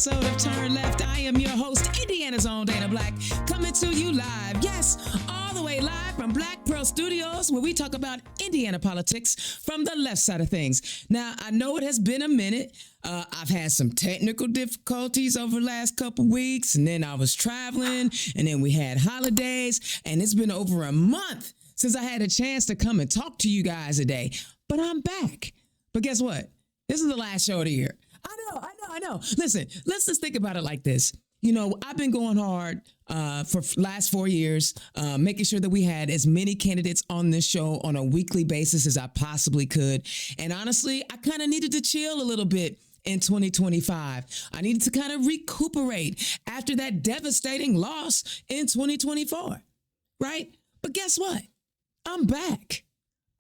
episode of Turn Left. I am your host, Indiana's own Dana Black, coming to you live. Yes, all the way live from Black Pearl Studios, where we talk about Indiana politics from the left side of things. Now, I know it has been a minute. I've had some technical difficulties over the last couple weeks, and then I was traveling, and then we had holidays, and it's been over a month since I had a chance to come and talk to you guys today. But I'm back. But guess what? This is the last show of the year. I know. Listen, let's just think about it like this. You know, I've been going hard for last 4 years, making sure that we had as many candidates on this show on a weekly basis as I possibly could. And honestly, I kind of needed to chill a little bit in 2025. I needed to kind of recuperate after that devastating loss in 2024, right? But guess what? I'm back.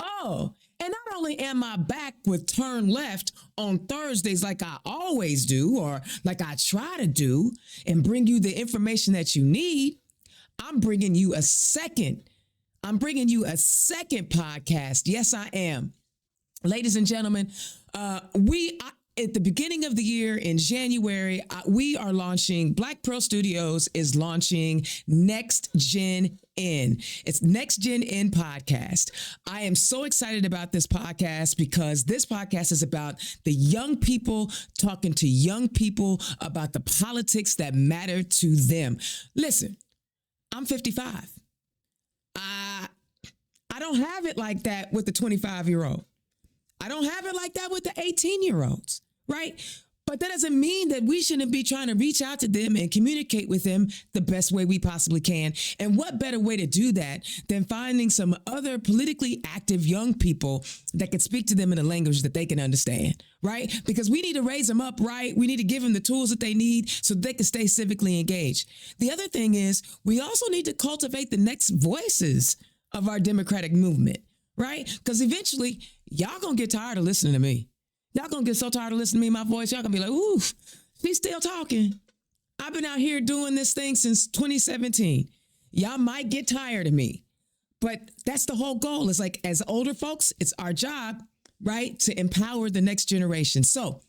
Oh, and not only am I back with Turn Left on Thursdays like I always do, or like I try to do, and bring you the information that you need, I'm bringing you a second podcast. Yes, I am. Ladies and gentlemen, at the beginning of the year in January, we are launching, Black Pearl Studios is launching Next Gen In. It's Next Gen In podcast. I am so excited about this podcast because this podcast is about the young people talking to young people about the politics that matter to them. Listen, I'm 55. I don't have it like that with the 25-year-old. I don't have it like that with the 18-year-olds, right? But that doesn't mean that we shouldn't be trying to reach out to them and communicate with them the best way we possibly can. And what better way to do that than finding some other politically active young people that can speak to them in a language that they can understand, right? Because we need to raise them up, right? We need to give them the tools that they need so they can stay civically engaged. The other thing is we also need to cultivate the next voices of our democratic movement, right? Because eventually, y'all gonna get tired of listening to me. Y'all gonna get so tired of listening to me, my voice, y'all gonna be like, ooh, she's still talking. I've been out here doing this thing since 2017. Y'all might get tired of me. But that's the whole goal. It's like, as older folks, it's our job, right, to empower the next generation. So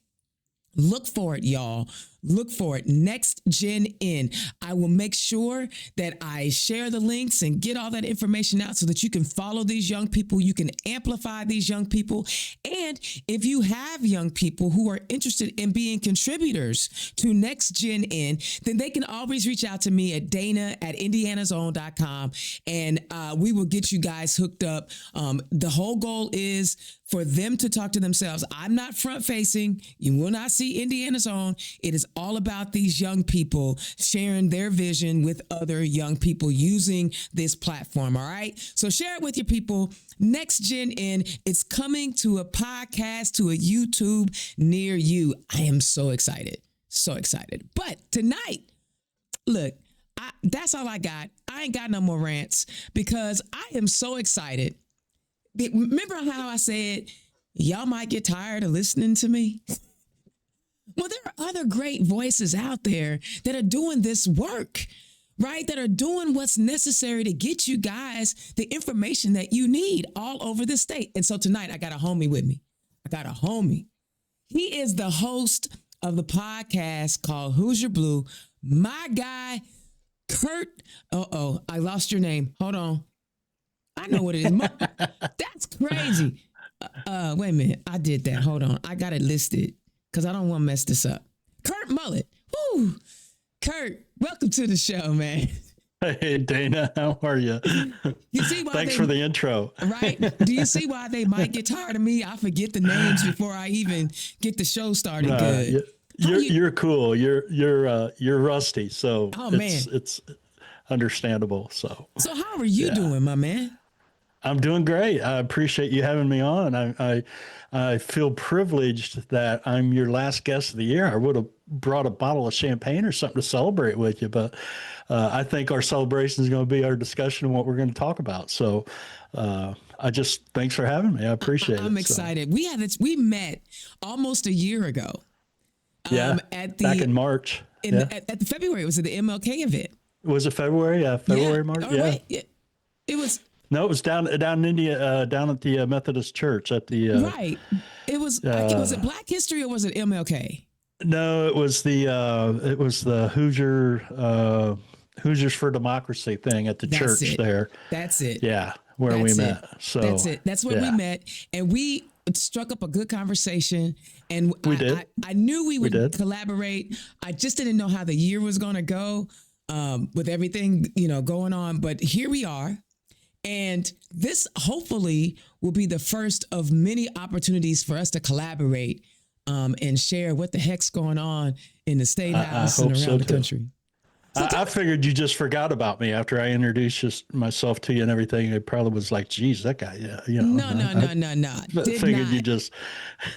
look for it, y'all. Look for it. Next Gen In. I will make sure that I share the links and get all that information out so that you can follow these young people. You can amplify these young people. And if you have young people who are interested in being contributors to Next Gen In, then they can always reach out to me at dana@indianasown.com, and we will get you guys hooked up. The whole goal is for them to talk to themselves. I'm not front facing. You will not see Indiana's Own. It is all about these young people sharing their vision with other young people using this platform. All right. So share it with your people. Next Gen In. It's coming to a podcast, to a YouTube near you. I am so excited. So excited. But tonight, look, that's all I got. I ain't got no more rants because I am so excited. Remember how I said, y'all might get tired of listening to me? Well, there are other great voices out there that are doing this work, right? That are doing what's necessary to get you guys the information that you need all over the state. And so tonight I got a homie with me. He is the host of the podcast called Hoosier Blue. My guy, Kurt. I lost your name. Hold on. I know what it is. That's crazy. Wait a minute. I did that. Hold on. I got it listed because I don't want to mess this up. Kurt Mullett. Woo. Kurt, welcome to the show, man. Hey, Dana. How are you? You see why Thanks for the intro. Right? Do you see why they might get tired of me? I forget the names before I even get the show started good. You're cool. You're rusty. So it's understandable. So how are you doing, my man? I'm doing great. I appreciate you having me on. I feel privileged that I'm your last guest of the year. I would have brought a bottle of champagne or something to celebrate with you, but I think our celebration is going to be our discussion of what we're going to talk about. So thanks for having me. I appreciate it. I'm excited. So. We met almost a year ago. Back in March. At the February, was it the MLK event? Was it February? February, March? Yeah. Right. Yeah. It was. No, it was down in India, down at the Methodist Church at the. Right. It was. Was it Black History or was it MLK? No, it was the Hoosiers for Democracy thing at the That's church it. there. That's it. Yeah, where we That's it. met. So That's it. That's where we yeah, met, and we struck up a good conversation. And we did. I knew we We would did. collaborate. I just didn't know how the year was going to go with everything going on. But here we are, and this hopefully will be the first of many opportunities for us to collaborate and share what the heck's going on in the state house and hope so around the too. country. So I figured you just forgot about me after I introduced myself to you and everything. It probably was like, geez, that guy, yeah, no. Did figured not. you just.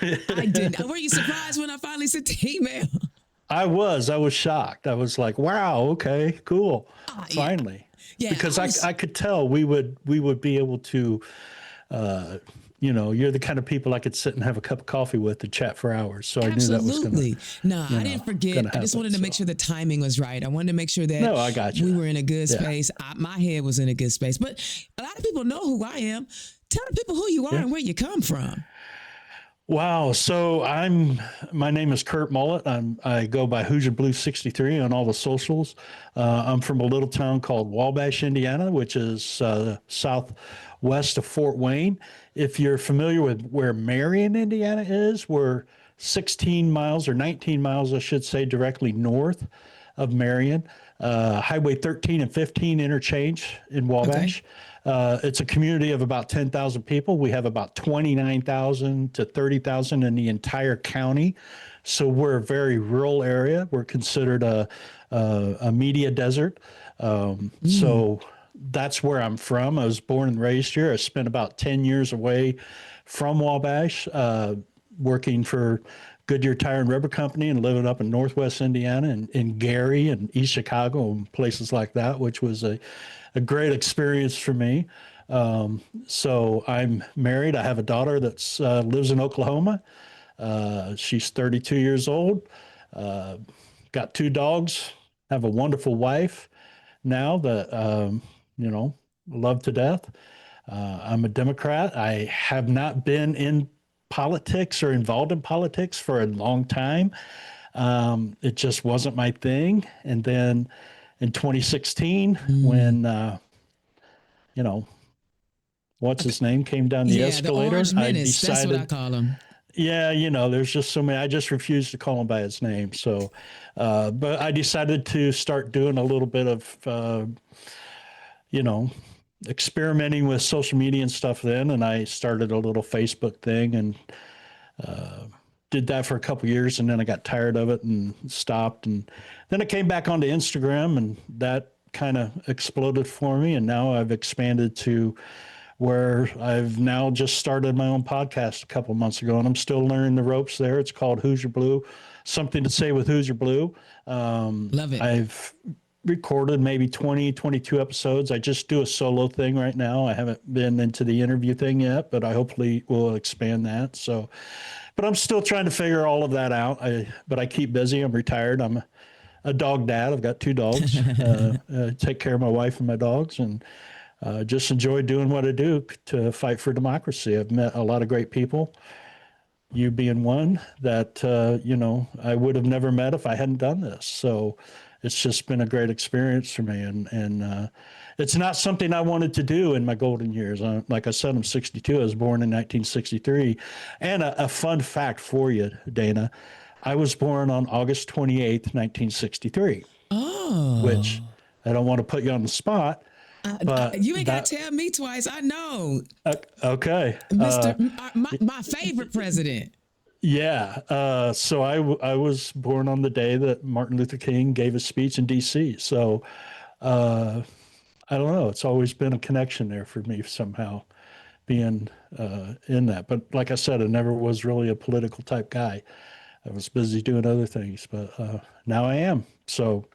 I didn't. Were you surprised when I finally sent the email? I was shocked. I was like, wow, okay, cool, Yeah. finally. Yeah, Because I could tell we would be able to, you're the kind of people I could sit and have a cup of coffee with and chat for hours. So I knew that was going absolutely. to. No, I didn't forget. I just wanted to make sure the timing was right. I wanted to make sure that No, I got you. we were in a good Yeah. space. My head was in a good space. But a lot of people know who I am. Tell the people who you are and where you come from. Wow. So my name is Kurt Mullett. I go by Hoosier Blue 63 on all the socials. I'm from a little town called Wabash, Indiana, which is southwest of Fort Wayne. If you're familiar with where Marion, Indiana is, we're 16 miles or 19 miles, I should say, directly north of Marion. Highway 13 and 15 interchange in Wabash. It's a community of about 10,000 people. We have about 29,000 to 30,000 in the entire county. So we're a very rural area. We're considered a media desert. So that's where I'm from. I was born and raised here. I spent about 10 years away from Wabash, working for Goodyear Tire and Rubber Company and living up in Northwest Indiana and in Gary and East Chicago and places like that, which was a great experience for me. So I'm married. I have a daughter that lives in Oklahoma. She's 32 years old. Got 2 dogs. Have a wonderful wife now that love to death. I'm a Democrat. I have not been in politics or involved in politics for a long time. It just wasn't my thing. And then in 2016, when what's his name came down the escalator, the Orange I Menace. decided. That's what I call him. Yeah, there's just so many. I just refused to call him by his name. So, but I decided to start doing a little bit of, experimenting with social media and stuff then. And I started a little Facebook thing and did that for a couple of years. And then I got tired of it and stopped. And then I came back onto Instagram and that kind of exploded for me. And now I've expanded to where I've now just started my own podcast a couple of months ago, and I'm still learning the ropes there. It's called Hoosier Blue, something to say with Hoosier Blue. Love it. I've recorded maybe 20, 22 episodes. I just do a solo thing right now. I haven't been into the interview thing yet, but I hopefully will expand that. So, but I'm still trying to figure all of that out. But I keep busy. I'm retired. I'm a dog dad. I've got 2 dogs. Take care of my wife and my dogs, and just enjoy doing what I do to fight for democracy. I've met a lot of great people, you being one that, I would have never met if I hadn't done this. So it's just been a great experience for me. And it's not something I wanted to do in my golden years. Like I said, I'm 62. I was born in 1963. And a fun fact for you, Dana, I was born on August 28th, 1963. Oh. Which I don't want to put you on the spot. But you ain't got to tell me twice. I know. Okay. My favorite president. Yeah. So I was born on the day that Martin Luther King gave a speech in D.C. So I don't know. It's always been a connection there for me somehow, being in that. But like I said, I never was really a political type guy. I was busy doing other things, but now I am. So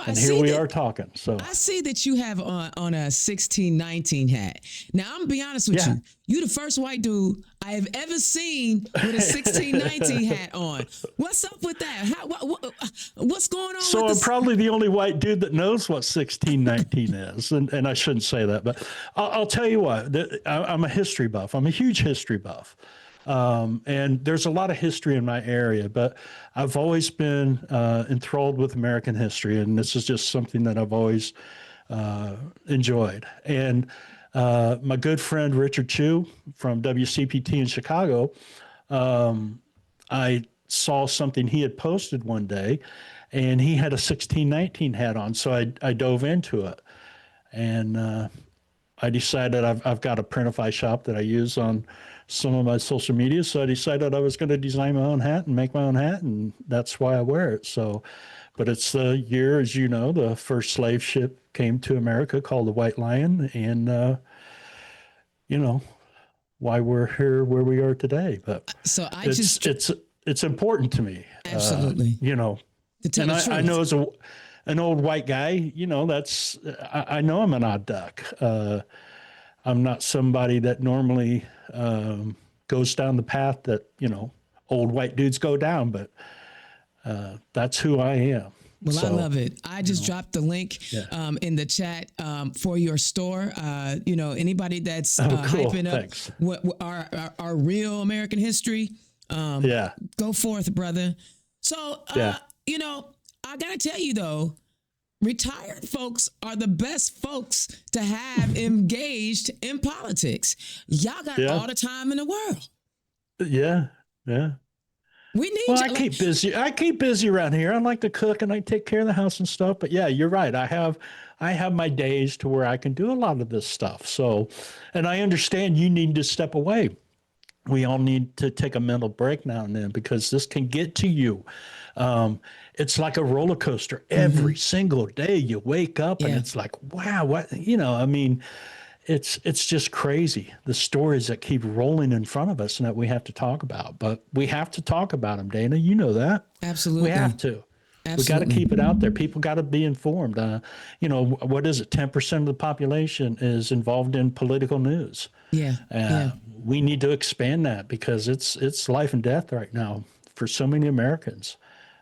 and here we are talking. So I see that you have on a 1619 hat. Now I'm gonna be honest with you. You the first white dude I have ever seen with a 1619 hat on. What's up with that? What's going on? So I'm probably the only white dude that knows what 1619 is, and I shouldn't say that, but I'll tell you what. I'm a history buff. I'm a huge history buff. And there's a lot of history in my area, but I've always been enthralled with American history, and this is just something that I've always enjoyed. And my good friend Richard Chu from WCPT in Chicago, I saw something he had posted one day, and he had a 1619 hat on, so I dove into it, and I decided I've got a printify shop that I use on some of my social media. So I decided I was going to design my own hat and make my own hat, and that's why I wear it. So, but it's the year, as you know, the first slave ship came to America called the White Lion, and you know why we're here where we are today. But So I it's just it's important to me. absolutely You know, to tell and the I truth. know as an old white guy, you know, I know I'm an odd duck. I'm not somebody that normally goes down the path that, you know, old white dudes go down, but that's who I am. Well, I So, love it. I just dropped the link Yeah. in the chat for your store. You know, anybody that's Oh, cool. hyping up Thanks. what our real American history, Yeah. go forth, brother. So, Yeah. you know, I gotta tell you though, retired folks are the best folks to have engaged in politics. Y'all got Yeah. all the time in the world. Yeah. Yeah. We need Well, you. I keep busy. I keep busy around here. I like to cook and I take care of the house and stuff. But yeah, you're right. I have my days to where I can do a lot of this stuff. So, and I understand you need to step away. We all need to take a mental break now and then because this can get to you. It's like a roller coaster. Every single day you wake up and Yeah. it's like, wow, what, you know, I mean, it's just crazy, the stories that keep rolling in front of us and that we have to talk about. But we have to talk about them, Dana. You know that. Absolutely. We have to. We got to Absolutely. keep it out there. People got to be informed. You know, what is it? 10% of the population is involved in political news. Yeah. Yeah. We need to expand that because it's life and death right now for so many Americans.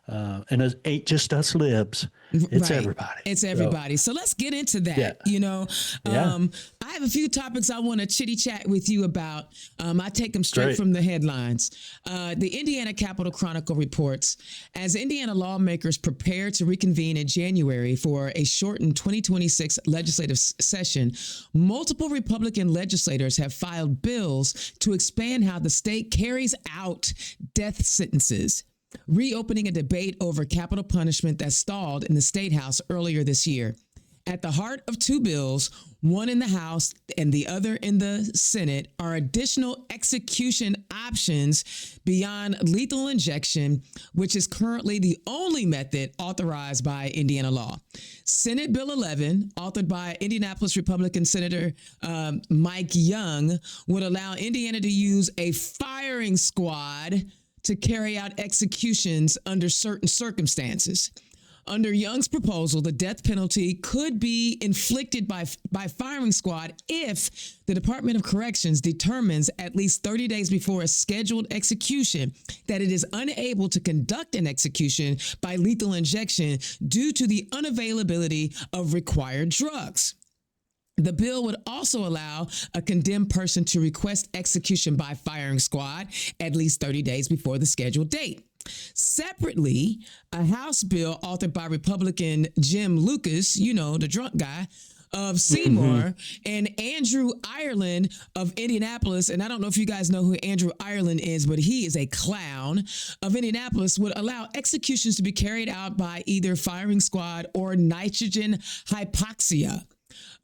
And it ain't just us libs. It's Right. everybody. It's everybody. So let's get into that. Yeah. You know, Yeah. I have a few topics I want to chitty chat with you about. I take them straight Great. from the headlines. The Indiana Capitol Chronicle reports as Indiana lawmakers prepare to reconvene in January for a shortened 2026 legislative session, multiple Republican legislators have filed bills to expand how the state carries out death sentences, reopening a debate over capital punishment that stalled in the State House earlier this year. At the heart of two bills, one in the House and the other in the Senate, are additional execution options beyond lethal injection, which is currently the only method authorized by Indiana law. Senate Bill 11, authored by Indianapolis Republican Senator Mike Young, would allow Indiana to use a firing squad to carry out executions under certain circumstances. Under Young's proposal, the death penalty could be inflicted by firing squad if the Department of Corrections determines at least 30 days before a scheduled execution that it is unable to conduct an execution by lethal injection due to the unavailability of required drugs. The bill would also allow a condemned person to request execution by firing squad at least 30 days before the scheduled date. Separately, a House bill authored by Republican Jim Lucas, you know, the drunk guy, of Seymour, and Andrew Ireland of Indianapolis, and I don't know if you guys know who Andrew Ireland is, but he is a clown, of Indianapolis, would allow executions to be carried out by either firing squad or nitrogen hypoxia.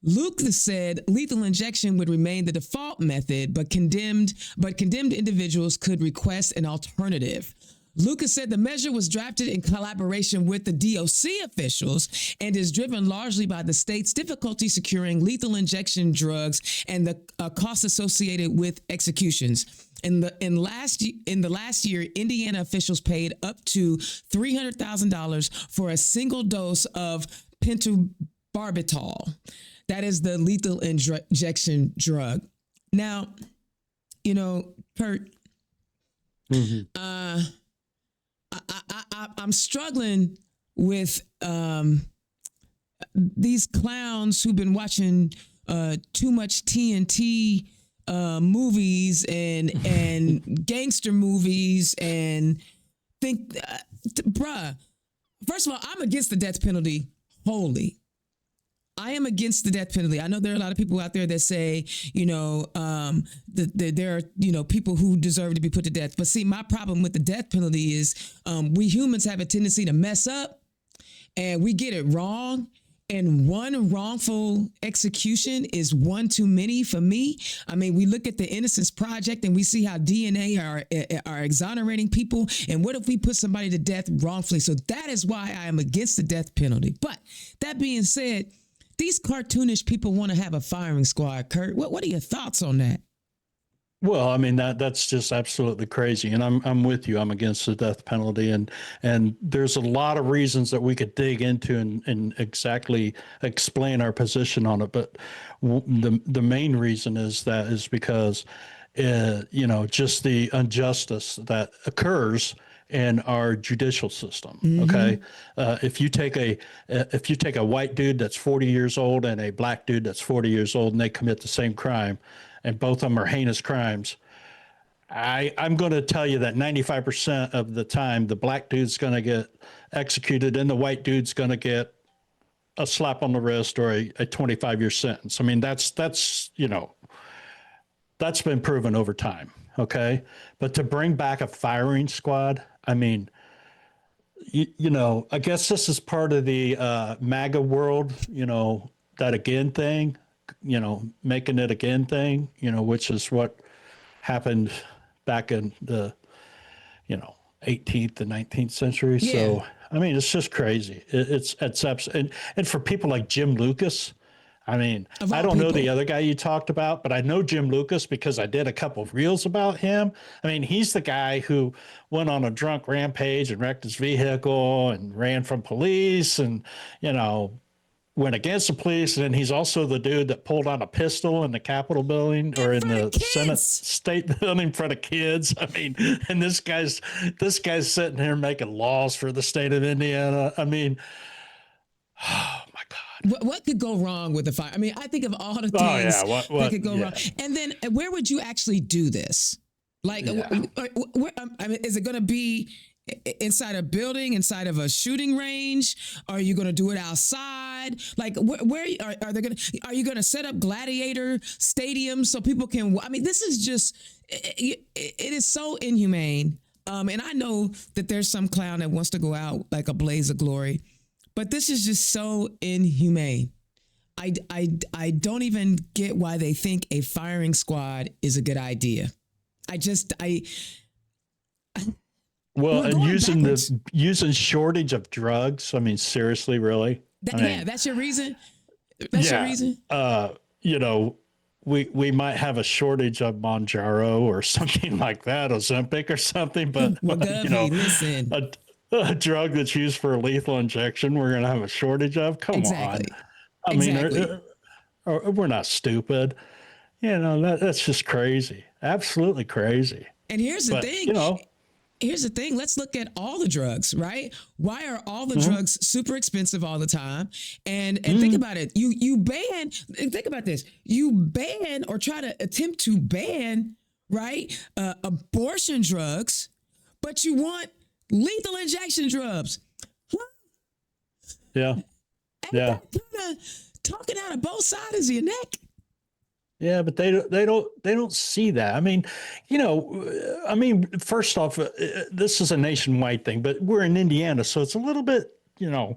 Lucas said lethal injection would remain the default method, but condemned individuals could request an alternative. Lucas said the measure was drafted in collaboration with the DOC officials and is driven largely by the state's difficulty securing lethal injection drugs and the costs associated with executions. In the last year, Indiana officials paid up to $300,000 for a single dose of pentobarbital. That is the lethal injection drug. Now, you know, Kurt, I'm struggling with these clowns who've been watching too much TNT movies and gangster movies and think, bruh. First of all, I'm against the death penalty wholly. I am against the death penalty. I know there are a lot of people out there that say, there are, people who deserve to be put to death. But see, my problem with the death penalty is we humans have a tendency to mess up and we get it wrong. And one wrongful execution is one too many for me. I mean, we look at the Innocence Project and we see how DNA are exonerating people. And what if we put somebody to death wrongfully? So that is why I am against the death penalty. But that being said, these cartoonish people want to have a firing squad. Kurt, what are your thoughts on that? Well, I mean that's just absolutely crazy, and I'm with you. I'm against the death penalty, and there's a lot of reasons that we could dig into and exactly explain our position on it. But the main reason is because, just the injustice that occurs in our judicial system. Okay, if you take a white dude that's 40 years old and a black dude that's 40 years old, and they commit the same crime, and both of them are heinous crimes, I'm going to tell you that 95% of the time, the black dude's going to get executed and the white dude's going to get a slap on the wrist or a 25-year sentence. I mean, that's been proven over time. Okay. But to bring back a firing squad, I mean, I guess this is part of the MAGA world, that again thing, making it again thing, which is what happened back in the, 18th and 19th century. Yeah. So, I mean, it's just crazy. It's and for people like Jim Lucas, I mean, I don't know the other guy you talked about, but I know Jim Lucas because I did a couple of reels about him. I mean, he's the guy who went on a drunk rampage and wrecked his vehicle and ran from police and, went against the police. And then he's also the dude that pulled out a pistol in the Capitol building or in the Senate state building in front of kids. I mean, and this guy's sitting here making laws for the state of Indiana. I mean, oh my God. What could go wrong with the fire? I mean, I think of all the things that could go wrong. And then where would you actually do this? Like, is it going to be inside a building, inside of a shooting range? Are you going to do it outside? Like, where are you going to set up gladiator stadiums so people can? I mean, this is just it is so inhumane. And I know that there's some clown that wants to go out like a blaze of glory, but this is just so inhumane. I don't even get why they think a firing squad is a good idea. Well, and using shortage of drugs. I mean, seriously, really? That's your reason? That's your reason? We might have a shortage of Monjaro or something like that, Ozempic or something, but listen. A drug that's used for a lethal injection, we're going to have a shortage of? Come on. I mean, we're not stupid. That's just crazy. Absolutely crazy. And here's the thing. Here's the thing. Let's look at all the drugs, right? Why are all the drugs super expensive all the time? And think about it. Think about this. You ban or try to attempt to ban, right? Abortion drugs, but you want lethal injection drugs. Yeah. Yeah. Talking out of both sides of your neck. Yeah, but they don't see that. I mean, first off, this is a nationwide thing, but we're in Indiana, so it's a little bit, well,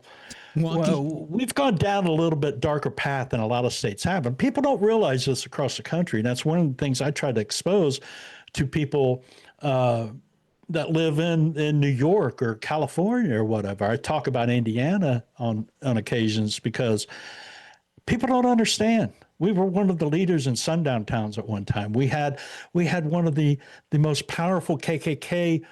we've gone down a little bit darker path than a lot of states have, and people don't realize this across the country. And that's one of the things I try to expose to people that live in New York or California or whatever. I talk about Indiana on occasions because people don't understand. We were one of the leaders in sundown towns at one time. We had one of the most powerful KKK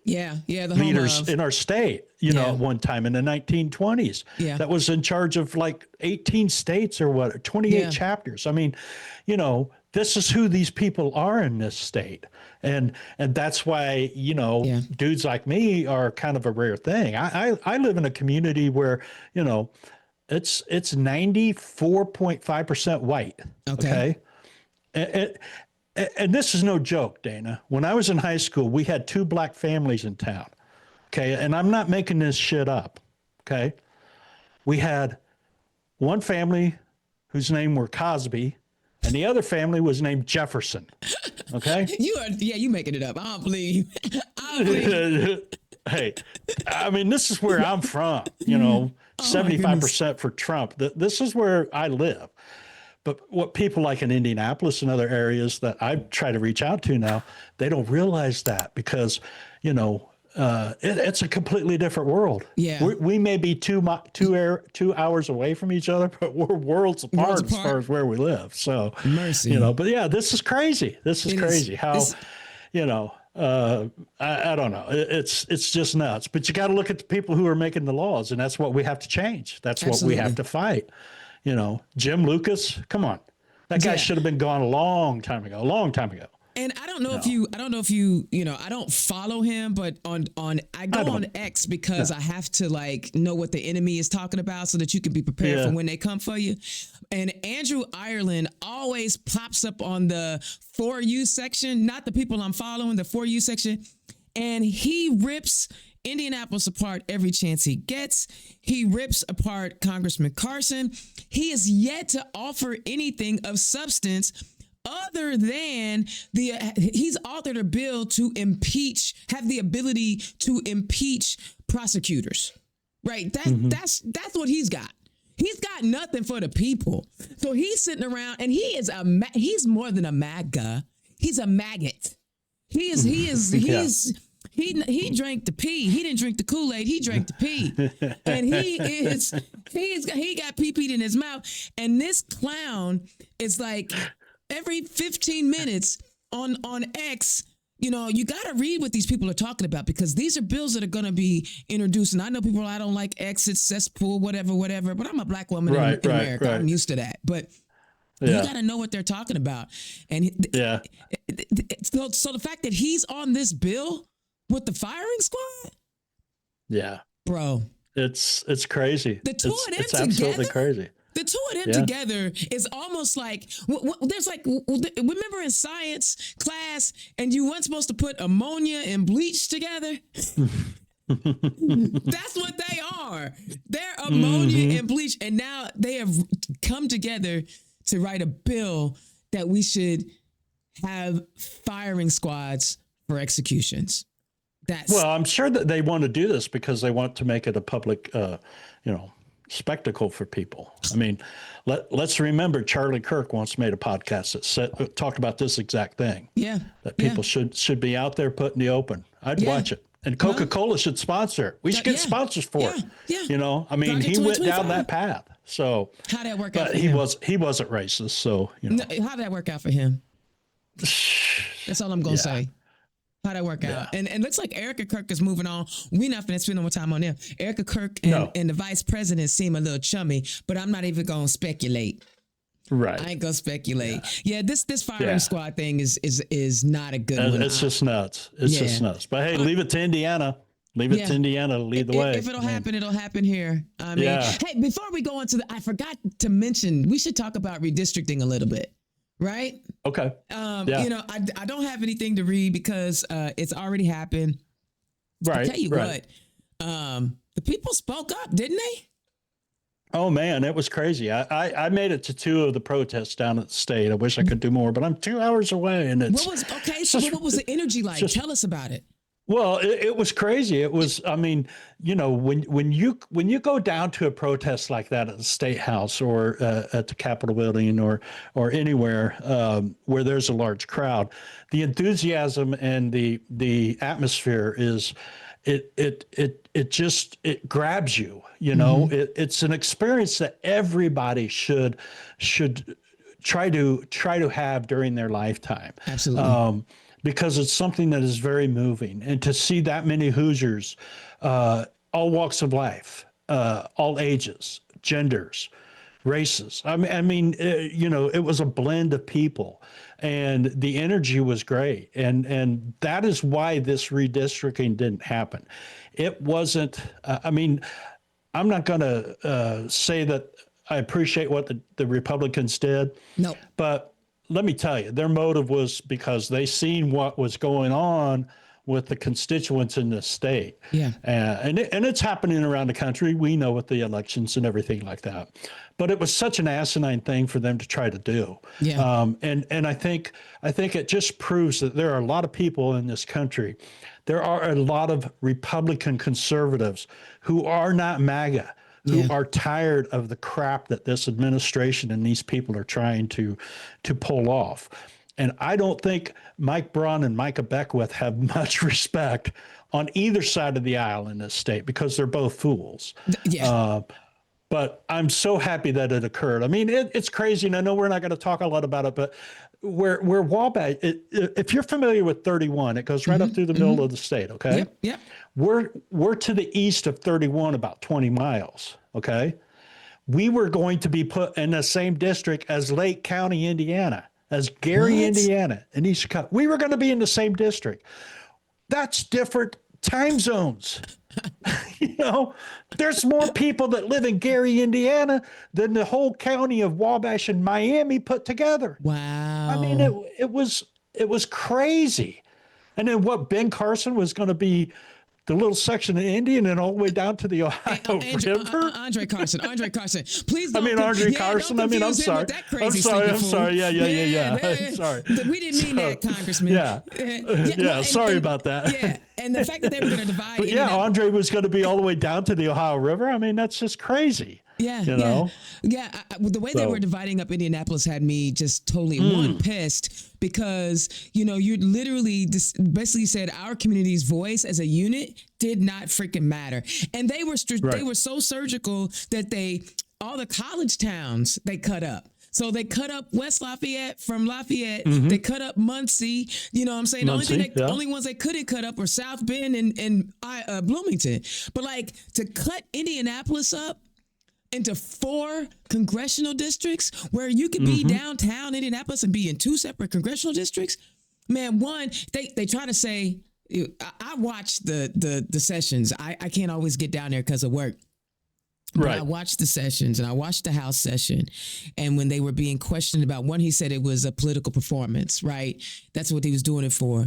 leaders in our state, at one time in the 1920s. Yeah. That was in charge of like 18 states or 28 chapters. I mean, this is who these people are in this state. And that's why, dudes like me are kind of a rare thing. I live in a community where, it's 94.5% white. Okay. And, and this is no joke, Dana. When I was in high school, we had 2 black families in town. Okay. And I'm not making this shit up. Okay. We had one family whose name were Cosby, and the other family was named Jefferson. Okay. You making it up. I don't believe you. I don't believe you. Hey, I mean, this is where I'm from, you know, 75% for Trump. This is where I live. But what people like in Indianapolis and other areas that I try to reach out to now, they don't realize that because, you know, it's a completely different world. Yeah. We may be 2 hours away from each other, but we're worlds apart as far as where we live. So, mercy. you know, but yeah, this is crazy. This is crazy how, you know, I don't know. It's just nuts. But you got to look at the people who are making the laws, and that's what we have to change. That's what we have to fight. You know, Jim Lucas, come on. That guy should have been gone a long time ago. And I don't know if you, you know, I don't follow him, but I go on X because I have to like know what the enemy is talking about so that you can be prepared for when they come for you. And Andrew Ireland always pops up on the For You section, not the people I'm following, the For You section. And he rips Indianapolis apart every chance he gets. He rips apart Congressman Carson. He is yet to offer anything of substance other than he's authored a bill to have the ability to impeach prosecutors, right? That's what he's got. He's got nothing for the people. So he's sitting around and he's more than a MAGA. He's a maggot. He drank the pee. He didn't drink the Kool-Aid. He drank the pee. And he got pee-peed in his mouth. And this clown is like every 15 minutes on X, you know, you got to read what these people are talking about because these are bills that are going to be introduced. And I know people, I don't like X, it's cesspool, whatever. But I'm a black woman in America. I'm used to that. But you got to know what they're talking about. And so the fact that he's on this bill with the firing squad? Yeah. Bro. It's crazy. The two of them it's together? absolutely crazy. The two of them together is almost like, there's like, remember in science class, and you weren't supposed to put ammonia and bleach together? That's what they are. They're ammonia and bleach. And now they have come together to write a bill that we should have firing squads for executions. Well, I'm sure that they want to do this because they want to make it a public, spectacle for people. I mean, let's remember Charlie Kirk once made a podcast that talked about this exact thing. Yeah. That people should be out there put in the open. I'd watch it. And Coca-Cola should sponsor it. We should get sponsors for it. Yeah. You know, I mean, he went down that path. So how'd that work out for him? But he wasn't racist. So, you know. No, how'd that work out for him? That's all I'm going to say. How'd that work out? And it looks like Erica Kirk is moving on. We're not going to spend no more time on them. Erica Kirk and the vice president seem a little chummy, but I'm not even going to speculate. Right. I ain't going to speculate. Yeah, this firing squad thing is not a good one. It's just nuts. It's just nuts. But hey, leave it to Indiana. Leave it to Indiana to lead the way. If it'll happen, it'll happen here. I mean, hey, before we go on I forgot to mention, we should talk about redistricting a little bit. Right? Okay. You know, I don't have anything to read because it's already happened. Right. I'll tell you what, the people spoke up, didn't they? Oh man, it was crazy. I made it to 2 of the protests down at the state. I wish I could do more, but I'm 2 hours away, and it's what was the energy like? Tell us about it. Well, it was crazy. It was, I mean, you know, when you go down to a protest like that at the State House or at the Capitol building or anywhere where there's a large crowd, the enthusiasm and the atmosphere is it grabs you. You know, it's an experience that everybody should try to have during their lifetime. Absolutely. Because it's something that is very moving. And to see that many Hoosiers, all walks of life, all ages, genders, races. I mean, you know, it was a blend of people, and the energy was great. And that is why this redistricting didn't happen. It wasn't, I mean, I'm not going to say that I appreciate what the Republicans did. No. But let me tell you, their motive was because they seen what was going on with the constituents in the state. Yeah. And it's happening around the country. We know with the elections and everything like that. But it was such an asinine thing for them to try to do. Yeah. And I think it just proves that there are a lot of people in this country. There are a lot of Republican conservatives who are not MAGA, who are tired of the crap that this administration and these people are trying to pull off. And I don't think Mike Braun and Micah Beckwith have much respect on either side of the aisle in this state because they're both fools. Yeah. But I'm so happy that it occurred. I mean, it's crazy, and I know we're not going to talk a lot about it, but where Wabash, if you're familiar with 31, it goes right up through the middle of the state, okay? Yep. Yep. We're to the east of 31 about 20 miles, okay? We were going to be put in the same district as Lake County, Indiana, as Gary, What? Indiana, and East Chicago. We were going to be in the same district. That's different time zones. You know, there's more people that live in Gary, Indiana than the whole county of Wabash and Miami put together. Wow. I mean, it was crazy. And then what, Ben Carson was going to be the little section of Indian and all the way down to the Ohio River? Andre Carson. Please don't. Andre Carson. Don't I'm sorry. I'm sorry. Yeah. I'm sorry. We didn't mean that, Congressman. Yeah. Sorry about that. Yeah. And the fact that they were going to divide. But Andre was going to be all the way down to the Ohio River. I mean, that's just crazy. Yeah, you know? The way they were dividing up Indianapolis had me just totally pissed because, you know, you literally basically said our community's voice as a unit did not freaking matter. And they were they were so surgical that all the college towns they cut up. So they cut up West Lafayette from Lafayette. They cut up Muncie. You know what I'm saying? The only ones they couldn't cut up were South Bend and Bloomington. But like to cut Indianapolis up into 4 congressional districts where you could be downtown Indianapolis and be in 2 separate congressional districts. Man, one, they try to say, I watch the sessions. I can't always get down there because of work. But I watched the sessions and I watched the House session. And when they were being questioned about one, he said it was a political performance, right? That's what he was doing it for.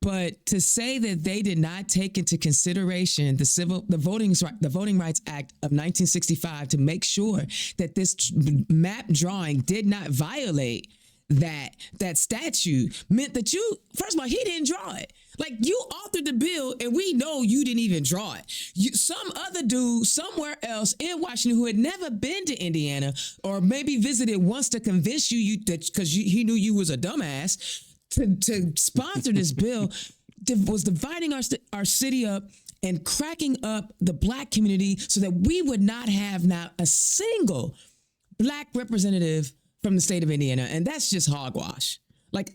But to say that they did not take into consideration the Voting Rights Act of 1965 to make sure that this map drawing did not violate that statute meant that first of all, he didn't draw it. Like, you authored the bill and we know you didn't even draw it. Some other dude somewhere else in Washington who had never been to Indiana or maybe visited once to convince you that because he knew you was a dumbass to sponsor this bill was dividing our city up and cracking up the Black community so that we would not have now a single Black representative from the state of Indiana. And that's just hogwash. Like,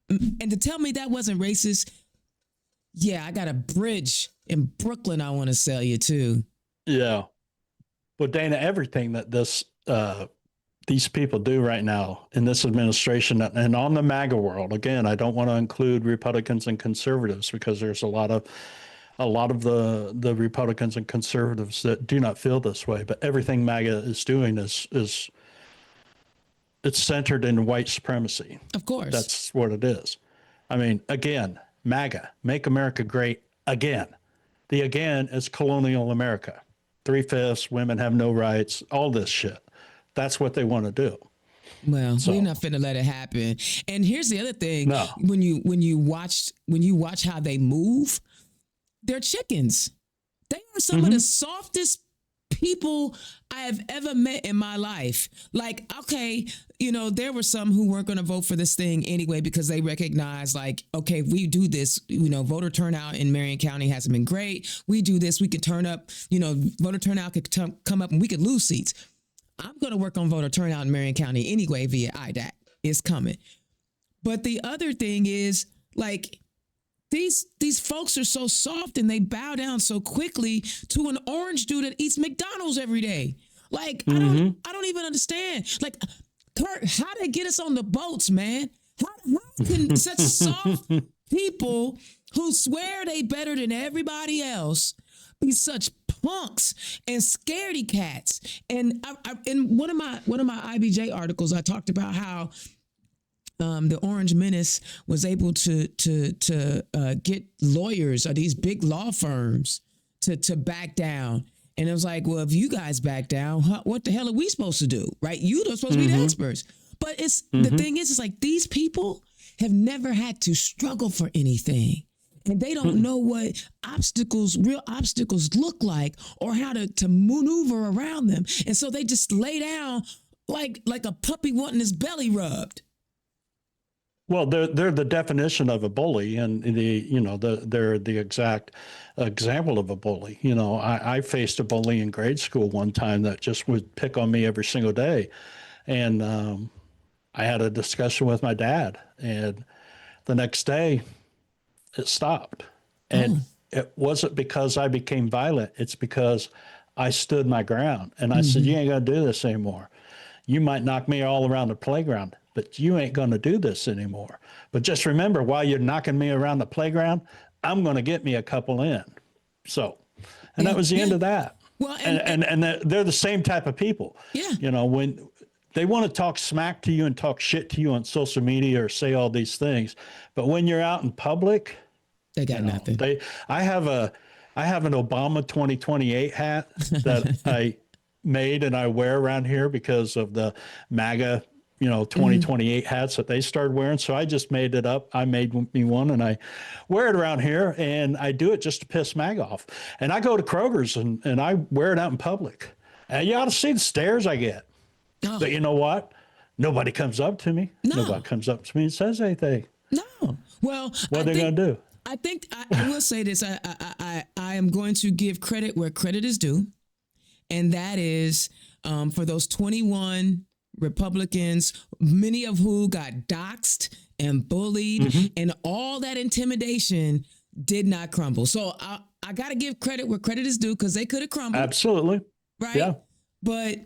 and to tell me that wasn't racist, I got a bridge in Brooklyn I want to sell you too. Yeah. Well, Dana, everything that these people do right now in this administration and on the MAGA world, again, I don't want to include Republicans and conservatives because there's a lot of the Republicans and conservatives that do not feel this way, but everything MAGA is doing is it's centered in white supremacy. Of course. That's what it is. I mean, again, MAGA, make America great again. The again is colonial America. 3/5 women have no rights, all this shit. That's what they want to do. Well, we're not finna let it happen. And here's the other thing. No. When you watch how they move, they're chickens. They are some of the softest people I have ever met in my life. Like, okay, you know, there were some who weren't going to vote for this thing anyway because they recognize, like, okay, if we do this, you know, voter turnout in Marion County hasn't been great. We do this, we could turn up, you know, voter turnout could come up and we could lose seats. I'm going to work on voter turnout in Marion County anyway via IDAC. It's coming. But the other thing is, like, these folks are so soft and they bow down so quickly to an orange dude that eats McDonald's every day. Like, I don't even understand. Like, Kurt, how they get us on the boats, man? How can such soft people who swear they better than everybody else be such punks and scaredy cats? And in one of my IBJ articles, I talked about how the Orange Menace was able to get lawyers or these big law firms to back down. And it was like, well, if you guys back down, what the hell are we supposed to do? Right? You're supposed to be the experts. But it's the thing is, it's like these people have never had to struggle for anything. And they don't know what real obstacles look like or how to maneuver around them. And so they just lay down like a puppy wanting his belly rubbed. Well, they're the definition of a bully, and they're the exact example of a bully. I faced a bully in grade school one time that just would pick on me every single day, and I had a discussion with my dad, and the next day it stopped. And it wasn't because I became violent. It's because I stood my ground. And I said, you ain't going to do this anymore. You might knock me all around the playground, but you ain't going to do this anymore. But just remember, while you're knocking me around the playground, I'm going to get me a couple in. So, and that was the end of that. Well, and they're the same type of people. Yeah. When they want to talk smack to you and talk shit to you on social media or say all these things, but when you're out in public, they got nothing. I have an Obama 2028 hat that I made and I wear around here because of the MAGA, 2028 hats that they started wearing. So I just made it up. I made me one and I wear it around here, and I do it just to piss MAGA off. And I go to Kroger's and I wear it out in public. And you ought to see the stares I get. Oh. But you know what? Nobody comes up to me. No. Nobody comes up to me and says anything. No. Well, what are they going to do? I think I will say this. I am going to give credit where credit is due. And that is for those 21 Republicans, many of who got doxxed and bullied, and all that intimidation did not crumble. So I got to give credit where credit is due, because they could have crumbled. Absolutely. Right. Yeah. But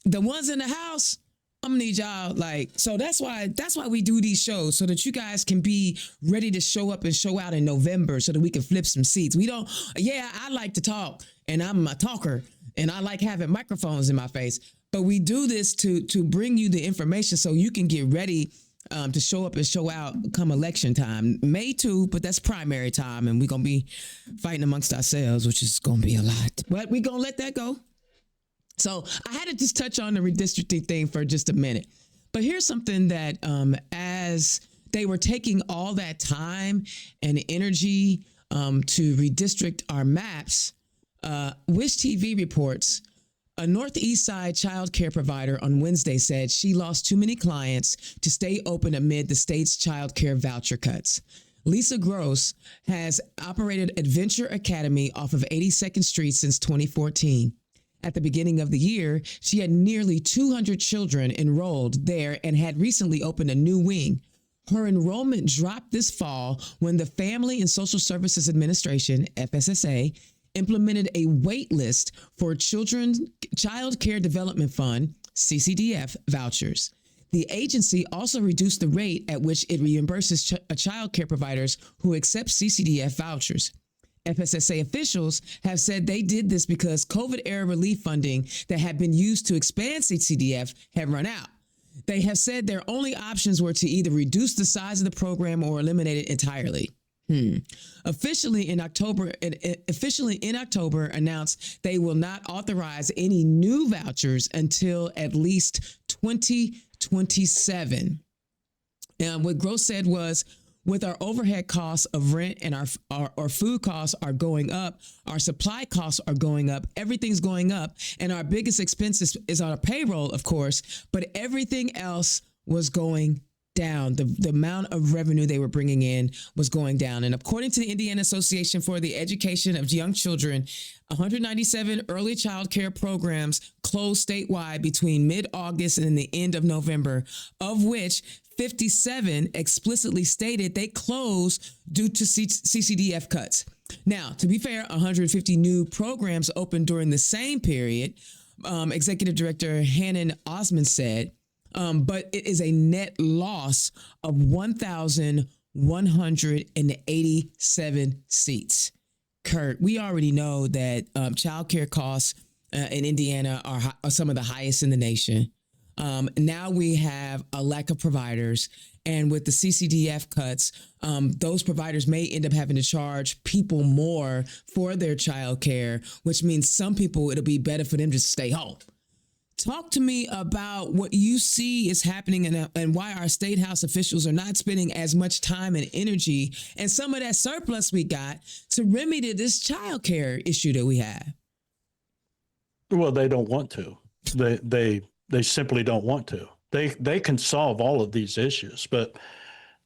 the ones in the house, I'm gonna need y'all, so that's why we do these shows, so that you guys can be ready to show up and show out in November, so that we can flip some seats. I like to talk, and I'm a talker, and I like having microphones in my face, but we do this to bring you the information so you can get ready to show up and show out come election time. May 2, but that's primary time, and we're gonna be fighting amongst ourselves, which is gonna be a lot, but we're gonna let that go. So I had to just touch on the redistricting thing for just a minute. But here's something that as they were taking all that time and energy to redistrict our maps, Wish TV reports a Northeast Side child care provider on Wednesday said she lost too many clients to stay open amid the state's child care voucher cuts. Lisa Gross has operated Adventure Academy off of 82nd Street since 2014. At the beginning of the year, she had nearly 200 children enrolled there and had recently opened a new wing. Her enrollment dropped this fall when the Family and Social Services Administration, FSSA, implemented a wait list for Child Care Development Fund, CCDF, vouchers. The agency also reduced the rate at which it reimburses child care providers who accept CCDF vouchers. FSSA officials have said they did this because COVID-era relief funding that had been used to expand CCDF had run out. They have said their only options were to either reduce the size of the program or eliminate it entirely. Officially in October announced they will not authorize any new vouchers until at least 2027. And what Gross said was, with our overhead costs of rent and our food costs are going up, our supply costs are going up, everything's going up, and our biggest expense is on our payroll, of course, but everything else was going down. The amount of revenue they were bringing in was going down. And according to the Indiana Association for the Education of Young Children, 197 early child care programs closed statewide between mid-August and the end of November, of which 57 explicitly stated they closed due to CCDF cuts. Now, to be fair, 150 new programs opened during the same period, Executive Director Hannon Osmond said, but it is a net loss of 1,187 seats. Kurt, we already know that child care costs in Indiana are some of the highest in the nation. Now we have a lack of providers, And with the CCDF cuts, those providers may end up having to charge people more for their child care, which means some people, it'll be better for them to stay home. Talk to me about what you see is happening and why our state house officials are not spending as much time and energy and some of that surplus we got to remedy this child care issue that we have. Well, they don't want to. They simply don't want to. They can solve all of these issues, but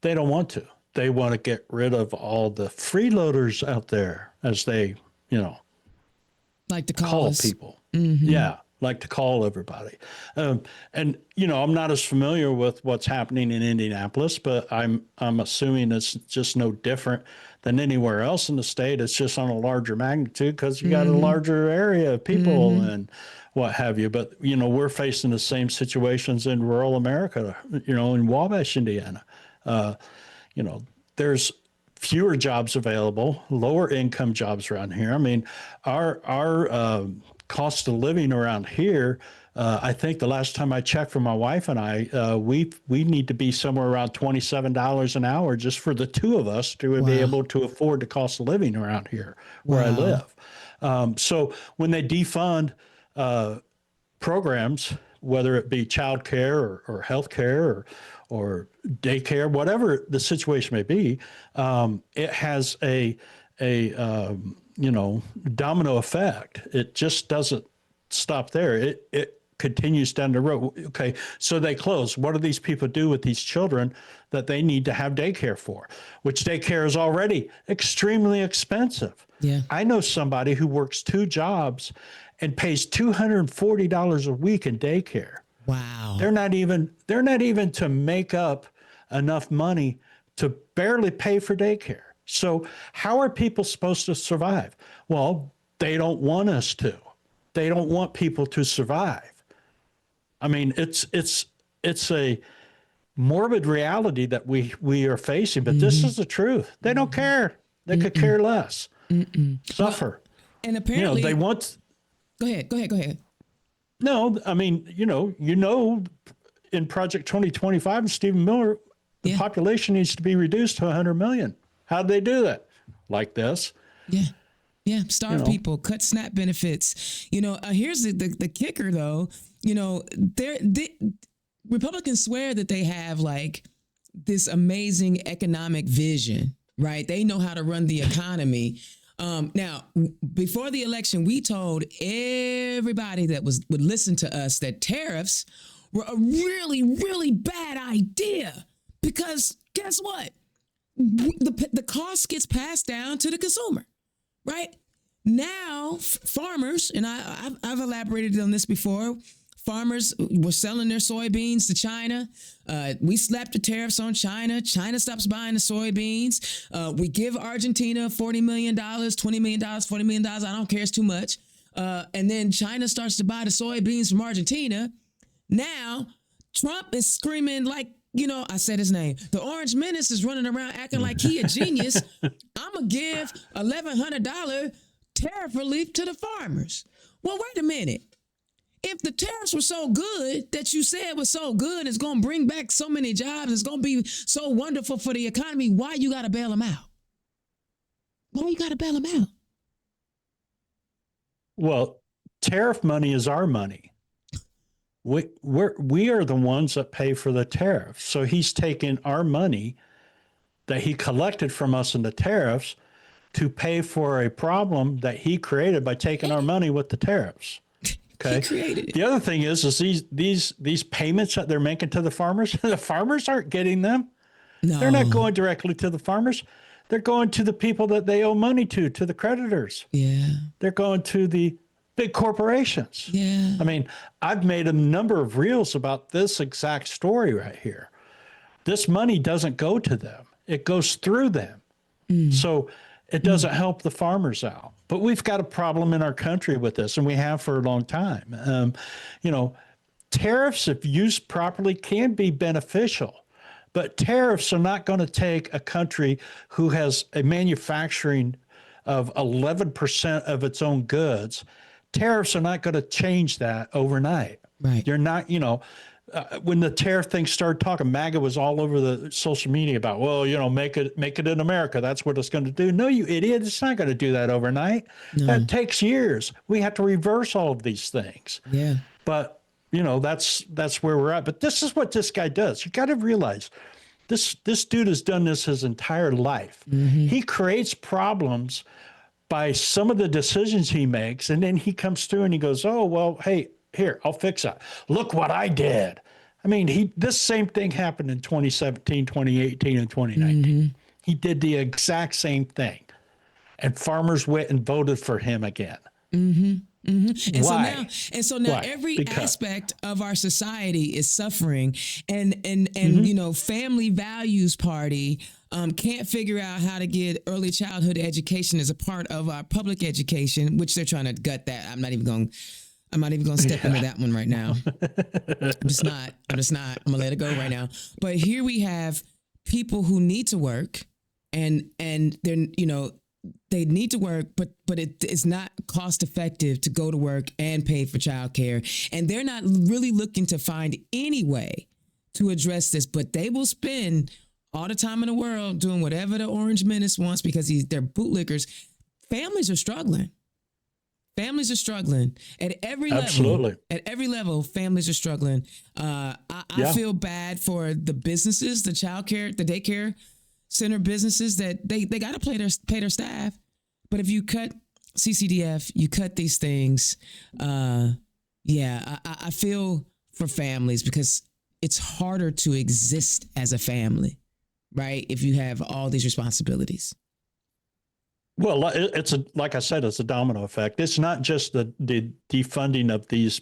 they don't want to. They want to get rid of all the freeloaders out there, as they, like to call people. Mm-hmm. Yeah. Like to call everybody. And, I'm not as familiar with what's happening in Indianapolis, but I'm assuming it's just no different than anywhere else in the state. It's just on a larger magnitude because you got a larger area of people and what have you. But, we're facing the same situations in rural America, in Wabash, Indiana. There's fewer jobs available, lower income jobs around here. I mean, our cost of living around here, I think the last time I checked for my wife and I, we need to be somewhere around $27 an hour just for the two of us to be able to afford the cost of living around here where I live. So when they defund programs, whether it be child care or health care or daycare, whatever the situation may be, it has a domino effect. It just doesn't stop there. It continues down the road. Okay, so they close. What do these people do with these children that they need to have daycare for? Which daycare is already extremely expensive. Yeah. I know somebody who works 2 jobs and pays $240 a week in daycare. Wow. They're not even to make up enough money to barely pay for daycare. So how are people supposed to survive? Well, they don't want us to. They don't want people to survive. I mean, it's a morbid reality that we are facing, but this is the truth. They don't care. They could care less. Suffer. Well, and apparently, they want. Go ahead. No, I mean, in Project 2025 and Stephen Miller, the population needs to be reduced to 100 million. How do they do that? Like this. Yeah. Starve people, cut SNAP benefits. Here's the kicker though. Republicans swear that they have like this amazing economic vision, right? They know how to run the economy. Now, before the election, we told everybody that would listen to us that tariffs were a really, really bad idea because guess what? The cost gets passed down to the consumer, right? Now, farmers, and I've elaborated on this before, farmers were selling their soybeans to China. We slapped the tariffs on China. China stops buying the soybeans. We give Argentina $40 million, $20 million, $40 million. I don't care. It's too much. And then China starts to buy the soybeans from Argentina. Now, Trump is screaming like, I said his name. The Orange Menace is running around acting like he a genius. I'm going to give $1,100 tariff relief to the farmers. Well, wait a minute. If the tariffs were so good that you said was so good, it's going to bring back so many jobs, it's going to be so wonderful for the economy, why you got to bail them out? Why you got to bail them out? Well, tariff money is our money. We are the ones that pay for the tariffs. So he's taking our money that he collected from us in the tariffs to pay for a problem that he created by taking our money with the tariffs. Okay. He created it. The other thing is these payments that they're making to the farmers aren't getting them. No. They're not going directly to the farmers. They're going to the people that they owe money to the creditors. Yeah. They're going to the big corporations. Yeah. I mean, I've made a number of reels about this exact story right here. This money doesn't go to them. It goes through them. So it doesn't help the farmers out. But we've got a problem in our country with this, and we have for a long time. Tariffs, if used properly, can be beneficial. But tariffs are not going to take a country who has a manufacturing of 11% of its own goods. Tariffs are not going to change that overnight. Right. You're not, when the tariff thing started talking, MAGA was all over the social media about, well, make it in America. That's what it's going to do. No, you idiot. It's not going to do that overnight. No. That takes years. We have to reverse all of these things. Yeah. But, that's where we're at. But this is what this guy does. You got to realize this dude has done this his entire life. Mm-hmm. He creates problems by some of the decisions he makes. And then he comes through and he goes, oh, well, hey, here, I'll fix that. Look what I did. I mean, this same thing happened in 2017, 2018, and 2019. Mm-hmm. He did the exact same thing. And farmers went and voted for him again. Mm-hmm. Mm-hmm. And Why? So now Why? every aspect of our society is suffering, and Family Values Party can't figure out how to get early childhood education as a part of our public education, which they're trying to gut that. I'm not even going to step into that one right now. I'm just not. I'm going to let it go right now. But here we have people who need to work, and they're they need to work, but it's not cost effective to go to work and pay for childcare. And they're not really looking to find any way to address this, but they will spend all the time in the world doing whatever the Orange Menace wants because they're bootlickers. Families are struggling. Families are struggling at every level. Absolutely. At every level, families are struggling. I feel bad for the businesses, the childcare, the daycare center businesses that they got to pay their staff. But if you cut CCDF, you cut these things. I feel for families because it's harder to exist as a family, right? If you have all these responsibilities. Well, like I said, it's a domino effect. It's not just the defunding of these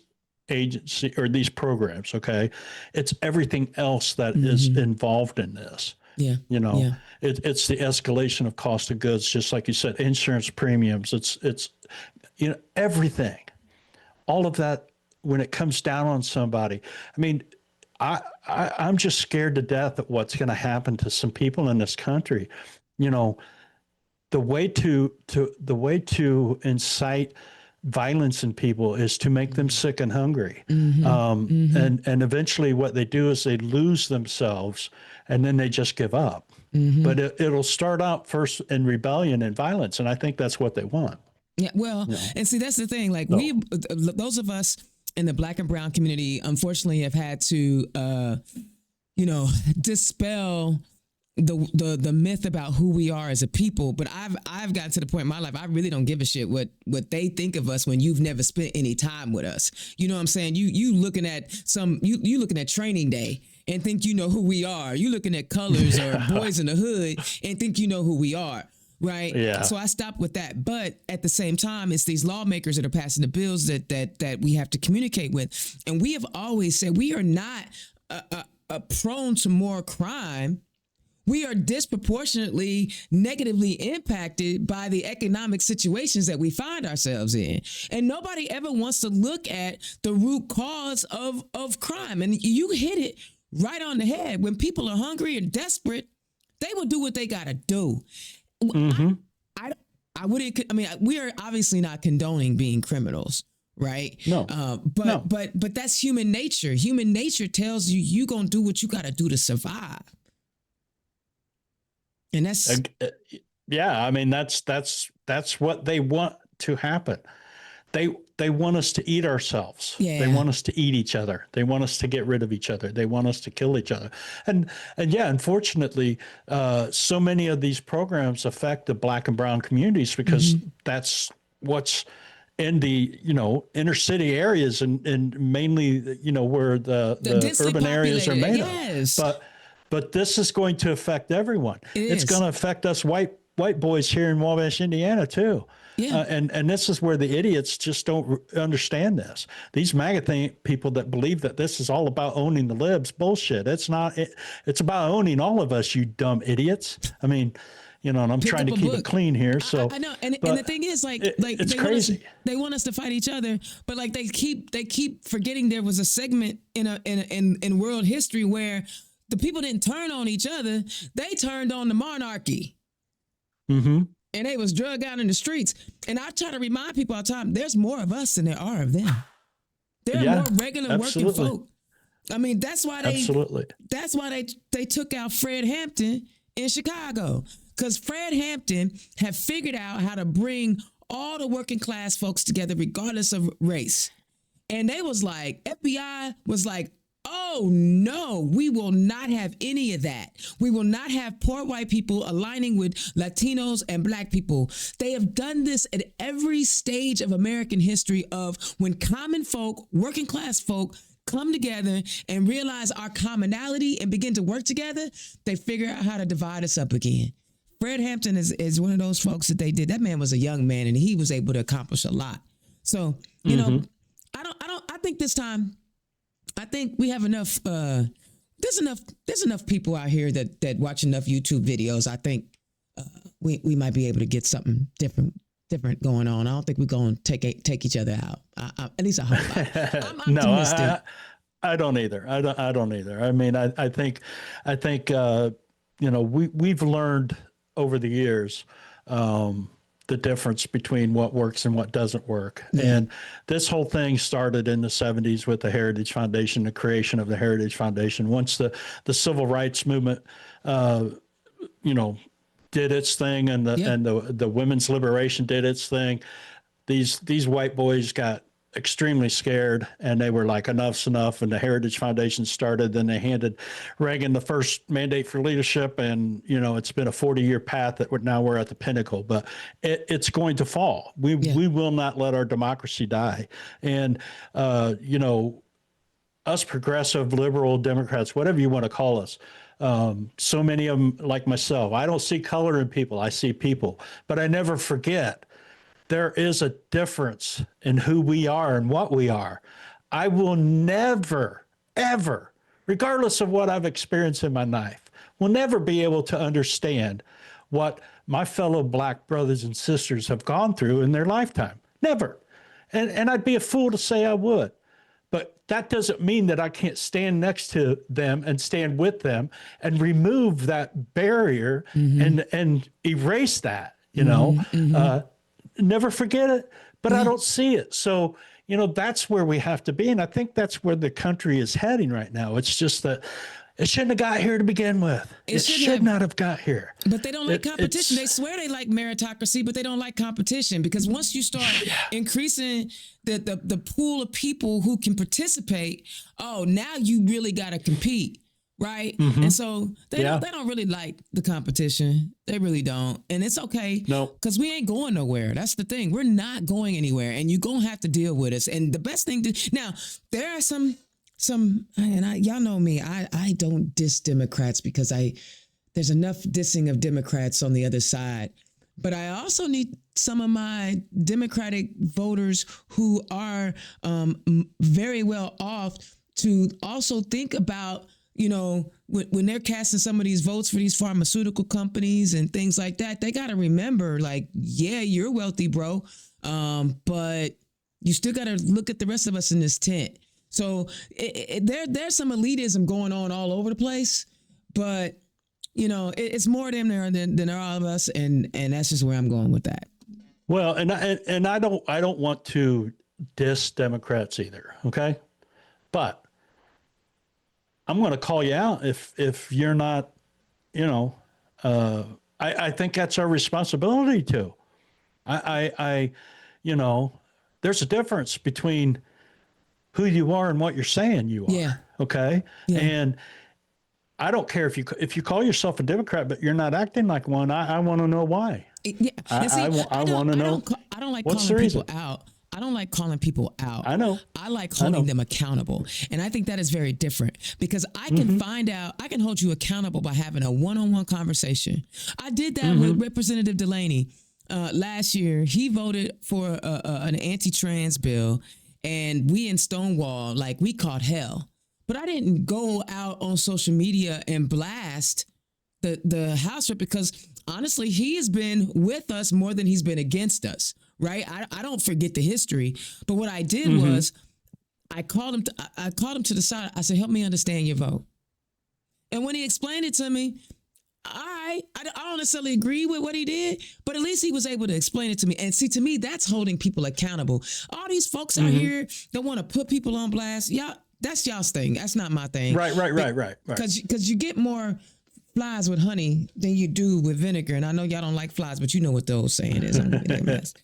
agency or these programs. Okay. It's everything else that is involved in this. Yeah. It's the escalation of cost of goods, just like you said, insurance premiums. It's everything, all of that when it comes down on somebody. I mean, I'm just scared to death at what's going to happen to some people in this country. The way to incite violence in people is to make them sick and hungry. And eventually what they do is they lose themselves and then they just give up. But it'll start out first in rebellion and violence. And I think that's what they want. Yeah. Well, and see, that's the thing. Like those of us in the Black and brown community, unfortunately have had to, dispel the myth about who we are as a people. But I've gotten to the point in my life, I really don't give a shit what they think of us when you've never spent any time with us. You know what I'm saying? You looking at you looking at Training Day and think you know who we are. You looking at Colors or Boys in the Hood and think you know who we are. Right. Yeah. So I stopped with that. But at the same time, it's these lawmakers that are passing the bills that we have to communicate with. And we have always said we are not prone to more crime. We are disproportionately negatively impacted by the economic situations that we find ourselves in. And nobody ever wants to look at the root cause of crime. And you hit it right on the head. When people are hungry and desperate, they will do what they got to do. I wouldn't. I mean, we are obviously not condoning being criminals, right? No. But that's human nature. Human nature tells you gonna do what you got to do to survive. And that's I mean, that's what they want to happen. They want us to eat ourselves. Yeah. They want us to eat each other. They want us to get rid of each other. They want us to kill each other. And unfortunately, so many of these programs affect the Black and brown communities because that's what's in the inner city areas and mainly where the urban areas are made of. But this is going to affect everyone. It's going to affect us white boys here in Wabash, Indiana, too. Yeah. And this is where the idiots just don't understand this. These MAGA people that believe that this is all about owning the libs, bullshit. It's not. It's about owning all of us, you dumb idiots. I mean, and I'm trying to keep it clean here. So I know. And the thing is, it's crazy. They want us to fight each other, but like they keep forgetting there was a segment in world history where the people didn't turn on each other. They turned on the monarchy. And they was drug out in the streets. And I try to remind people all the time, there's more of us than there are of them. There are more regular working folk I mean, that's why Absolutely. they took out Fred Hampton in Chicago, because Fred Hampton had figured out how to bring all the working class folks together, regardless of race. And they was like, FBI was like, oh no, we will not have any of that. We will not have poor white people aligning with Latinos and black people. They have done this at every stage of American history, of when common folk, working class folk, come together and realize our commonality and begin to work together, they figure out how to divide us up again. Fred Hampton is one of those folks that they did. That man was a young man and he was able to accomplish a lot. So, you know, I think this time, I think we have enough. There's enough people out here that watch enough YouTube videos. I think we might be able to get something different going on. I don't think we're going to take each other out. At least I hope. I'm optimistic. No, I don't either. I don't either. I mean, I think you know, we've learned over the years the difference between what works and what doesn't work. Yeah. And this whole thing started in the 70s with the Heritage Foundation, the creation of the Heritage Foundation. Once the civil rights movement, you know, did its thing, and the women's liberation did its thing, these white boys got extremely scared, and they were like, enough's enough. And the Heritage Foundation started. Then they handed Reagan the first mandate for leadership, and you know, it's been a 40-year path that we're at the pinnacle, but it's going to fall. We will not let our democracy die. And you know, us progressive, liberal Democrats, whatever you want to call us, so many of them, like myself, I don't see color in people, I see people. But I never forget, there is a difference in who we are and what we are. I will never, ever, regardless of what I've experienced in my life, will never be able to understand what my fellow black brothers and sisters have gone through in their lifetime. Never. And I'd be a fool to say I would. But that doesn't mean that I can't stand next to them and stand with them and remove that barrier and erase that, you know. Never forget it, but I don't see it. So, you know, that's where we have to be. And I think that's where the country is heading right now. It's just that it shouldn't have got here to begin with. It should not have got here. But they don't like competition. They swear they like meritocracy, but they don't like competition, because once you start increasing the pool of people who can participate, oh, now you really got to compete. Right. And so they don't really like the competition. They really don't. And it's okay. No, because we ain't going nowhere. That's the thing. We're not going anywhere, and you're going to have to deal with us. And the best thing now, there are some, and y'all know me, I don't diss Democrats, because there's enough dissing of Democrats on the other side. But I also need some of my Democratic voters who are very well off to also think about, you know, when they're casting some of these votes for these pharmaceutical companies and things like that, they got to remember, like, yeah, you're wealthy, bro. But you still got to look at the rest of us in this tent. So there's some elitism going on all over the place, but you know, it's more them there than there are of us. And that's just where I'm going with that. Well, and I don't want to diss Democrats either. Okay. But I'm going to call you out if you're not, you know, I think that's our responsibility too. I you know, there's a difference between who you are and what you're saying you are. Yeah. Okay. Yeah. And I don't care if you call yourself a Democrat, but you're not acting like one. I want to know why. Yeah. I want to know. I don't like calling people out. I don't like calling people out. I know. I like holding them accountable. And I think that is very different, because I can find out, I can hold you accountable by having a one-on-one conversation. I did that with Representative Delaney last year. He voted for an anti-trans bill, and we in Stonewall, like, we caught hell. But I didn't go out on social media and blast the House Rep, because honestly, he has been with us more than he's been against us. Right. I don't forget the history. But what I did was I called him to the side. I said, help me understand your vote. And when he explained it to me, I don't necessarily agree with what he did, but at least he was able to explain it to me. And see, to me, that's holding people accountable. All these folks out here that want to put people on blast. Y'all, That's y'all's thing. That's not my thing. Right. Because you get more flies with honey than you do with vinegar. And I know y'all don't like flies, but you know what the old saying is. I'm gonna make a mess,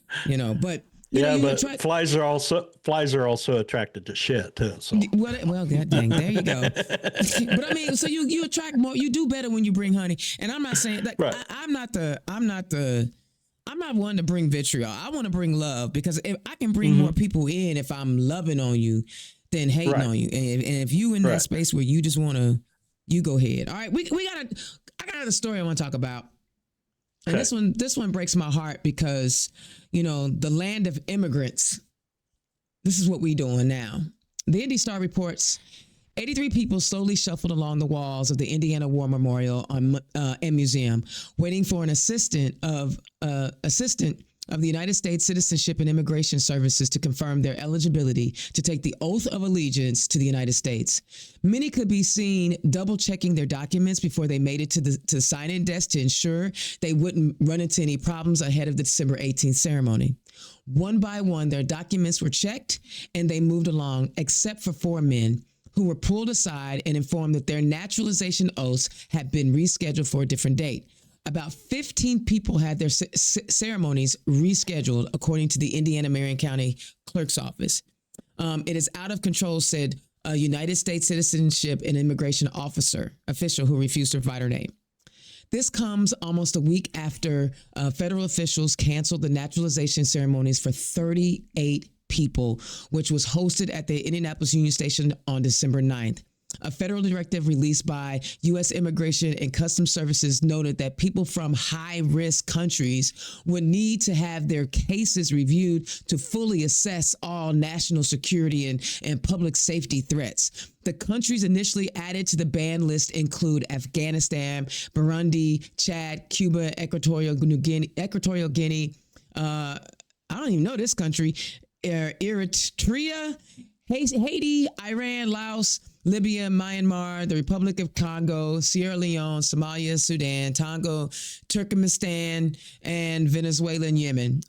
but but flies are also attracted to shit too. So well, God dang, there you go. But I mean, so you attract more. You do better when you bring honey. And I'm not saying that I'm not one to bring vitriol. I want to bring love, because if I can bring more people in if I'm loving on you than hating on you. And if you in that space where you just want to, you go ahead. All right, I got another story I want to talk about. And this one breaks my heart, because, the land of immigrants, this is what we doing now. The Indy Star reports 83 people slowly shuffled along the walls of the Indiana War Memorial and Museum, waiting for an assistant of the United States Citizenship and Immigration Services to confirm their eligibility to take the oath of allegiance to the United States. Many could be seen double checking their documents before they made it to the sign-in desk to ensure they wouldn't run into any problems ahead of the December 18th ceremony. One by one, their documents were checked and they moved along, except for 4 men who were pulled aside and informed that their naturalization oaths had been rescheduled for a different date. About 15 people had their ceremonies rescheduled, according to the Indiana Marion County Clerk's Office. It is out of control, said a United States Citizenship and Immigration official who refused to provide her name. This comes almost a week after federal officials canceled the naturalization ceremonies for 38 people, which was hosted at the Indianapolis Union Station on December 9th. A federal directive released by U.S. Immigration and Customs Services noted that people from high-risk countries would need to have their cases reviewed to fully assess all national security and public safety threats. The countries initially added to the ban list include Afghanistan, Burundi, Chad, Cuba, Equatorial Guinea, I don't even know this country, Eritrea, Haiti, Iran, Laos, Libya, Myanmar, the Republic of Congo, Sierra Leone, Somalia, Sudan, Togo, Turkmenistan, and Venezuela and Yemen.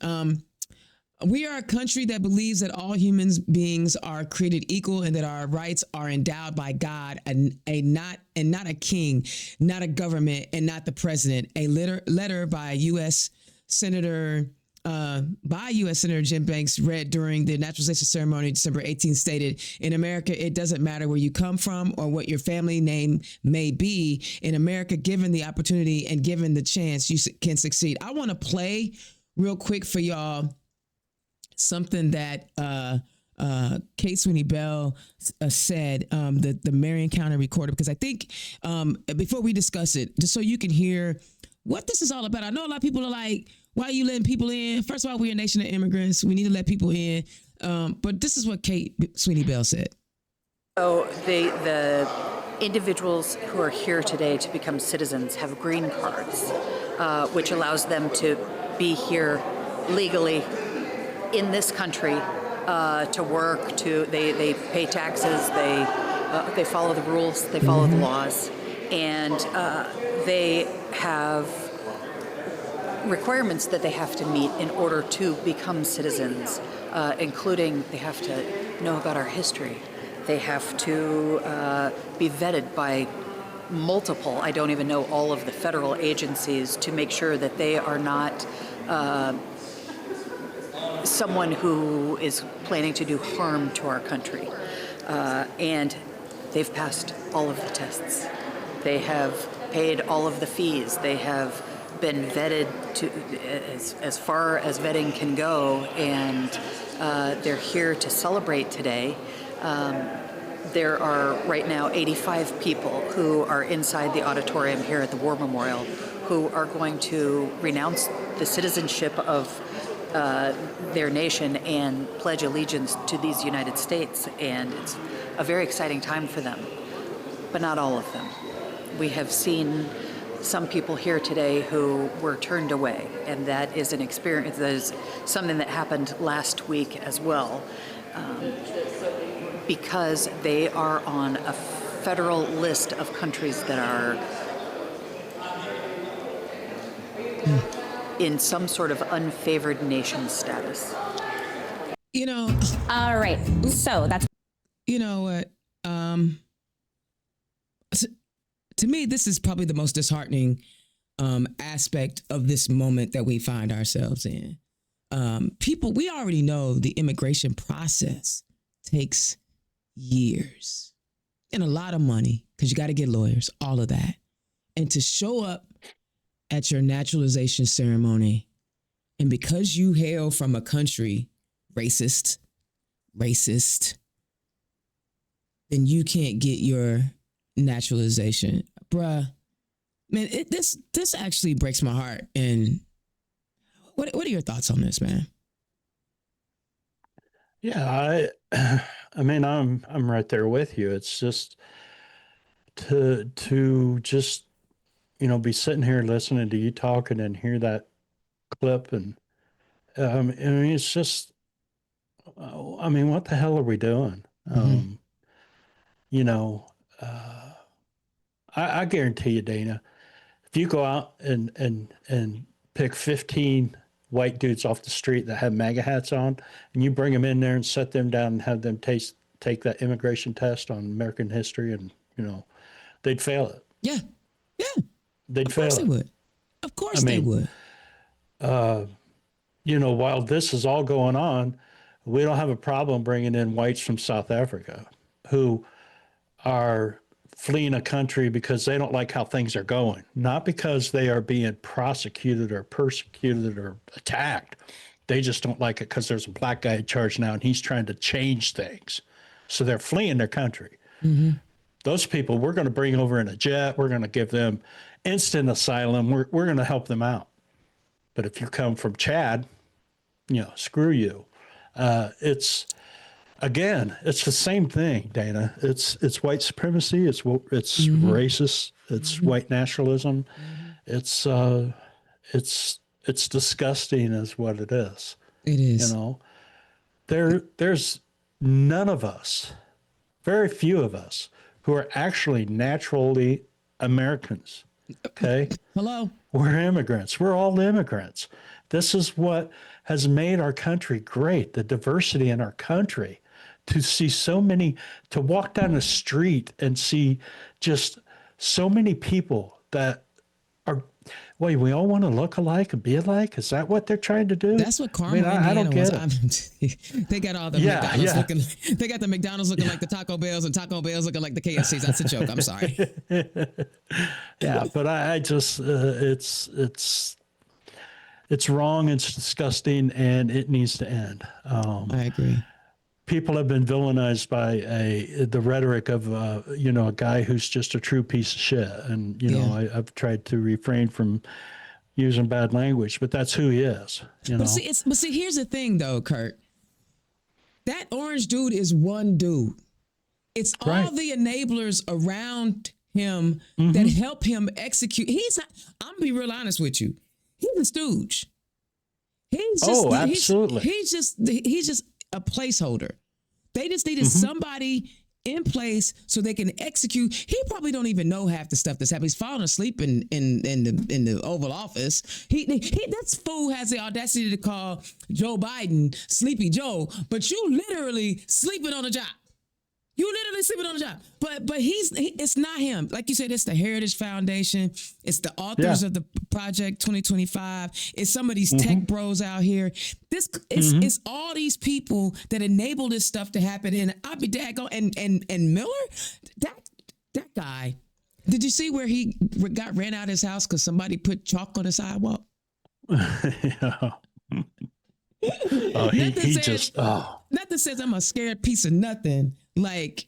We are a country that believes that all human beings are created equal and that our rights are endowed by God, and not a king, not a government, and not the president. A letter by U.S. Senator Jim Banks, read during the naturalization ceremony December 18th, stated, "In America, it doesn't matter where you come from or what your family name may be. In America, given the opportunity and given the chance, you can succeed." I want to play real quick for y'all something that Kate Sweeney Bell said, the Marion County Recorder, because I think before we discuss it, just so you can hear what this is all about. I know a lot of people are like, why are you letting people in? First of all, we're a nation of immigrants. We need to let people in. But this is what Kate Sweeney Bell said. So the individuals who are here today to become citizens have green cards, which allows them to be here legally in this country, to work, they pay taxes, they follow the rules, they follow the laws, and they have requirements that they have to meet in order to become citizens, including they have to know about our history. They have to be vetted by multiple, I don't even know all of the federal agencies, to make sure that they are not someone who is planning to do harm to our country. And they've passed all of the tests. They have paid all of the fees. They have been vetted to as far as vetting can go, and they're here to celebrate today. There are right now 85 people who are inside the auditorium here at the War Memorial who are going to renounce the citizenship of their nation and pledge allegiance to these United States, and it's a very exciting time for them, but not all of them. We have seen some people here today who were turned away, and that is an experience, that is something that happened last week as well, because they are on a federal list of countries that are in some sort of unfavored nation status. You know. All right. So that's. You know what? me, this is probably the most disheartening aspect of this moment that we find ourselves in. People, we already know the immigration process takes years and a lot of money because you got to get lawyers, all of that. And to show up at your naturalization ceremony, and because you hail from a country racist, then you can't get your naturalization. Bruh, man, this actually breaks my heart. And what are your thoughts on this, man? Yeah, I mean, I'm right there with you. It's just to just, be sitting here listening to you talking and hear that clip, and I mean, it's just, I mean, what the hell are we doing? Mm-hmm. You know, uh, I guarantee you, Dana, if you go out and pick 15 white dudes off the street that have MAGA hats on, and you bring them in there and set them down and have them take that immigration test on American history, and they'd fail it. Yeah. Yeah. They'd Of fail course it. they would. Of course I they mean, would. While this is all going on, we don't have a problem bringing in whites from South Africa who are fleeing a country because they don't like how things are going, not because they are being prosecuted or persecuted or attacked. They just don't like it because there's a black guy in charge now and he's trying to change things. So they're fleeing their country. Mm-hmm. Those people we're going to bring over in a jet. We're going to give them instant asylum. We're going to help them out. But if you come from Chad, screw you. It's the same thing, Dana. It's white supremacy. It's racist. It's white nationalism. It's disgusting, is what it is. It is. There's none of us, very few of us, who are actually naturally Americans. Okay. Hello. We're immigrants. We're all immigrants. This is what has made our country great, the diversity in our country. To see to walk down the street and see just so many people that are, wait, we all want to look alike and be alike? Is that what they're trying to do? That's what Carmel, I don't get it. They got all the McDonald's looking. They got the McDonald's looking like the Taco Bells, and Taco Bells looking like the KFCs. That's a joke. I'm sorry. Yeah, but I just it's wrong. It's disgusting, and it needs to end. I agree. People have been villainized by the rhetoric of a guy who's just a true piece of shit, and I've tried to refrain from using bad language, but that's who he is. But see, here's the thing, though, Kurt. That orange dude is one dude. It's all the enablers around him that help him execute. He's not. I'm gonna be real honest with you. He's a stooge. He's just. Absolutely. He's just a placeholder. They just needed somebody in place so they can execute. He probably don't even know half the stuff that's happening. He's falling asleep in the Oval Office. That fool has the audacity to call Joe Biden Sleepy Joe, but you literally sleeping on the job. You literally sleeping on the job. But it's not him. Like you said, it's the Heritage Foundation. It's the authors of the Project 2025. It's some of these tech bros out here. It's all these people that enable this stuff to happen. And I'll be daggone. And Miller, that guy, did you see where he got ran out of his house because somebody put chalk on the sidewalk? Nothing says I'm a scared piece of nothing. Like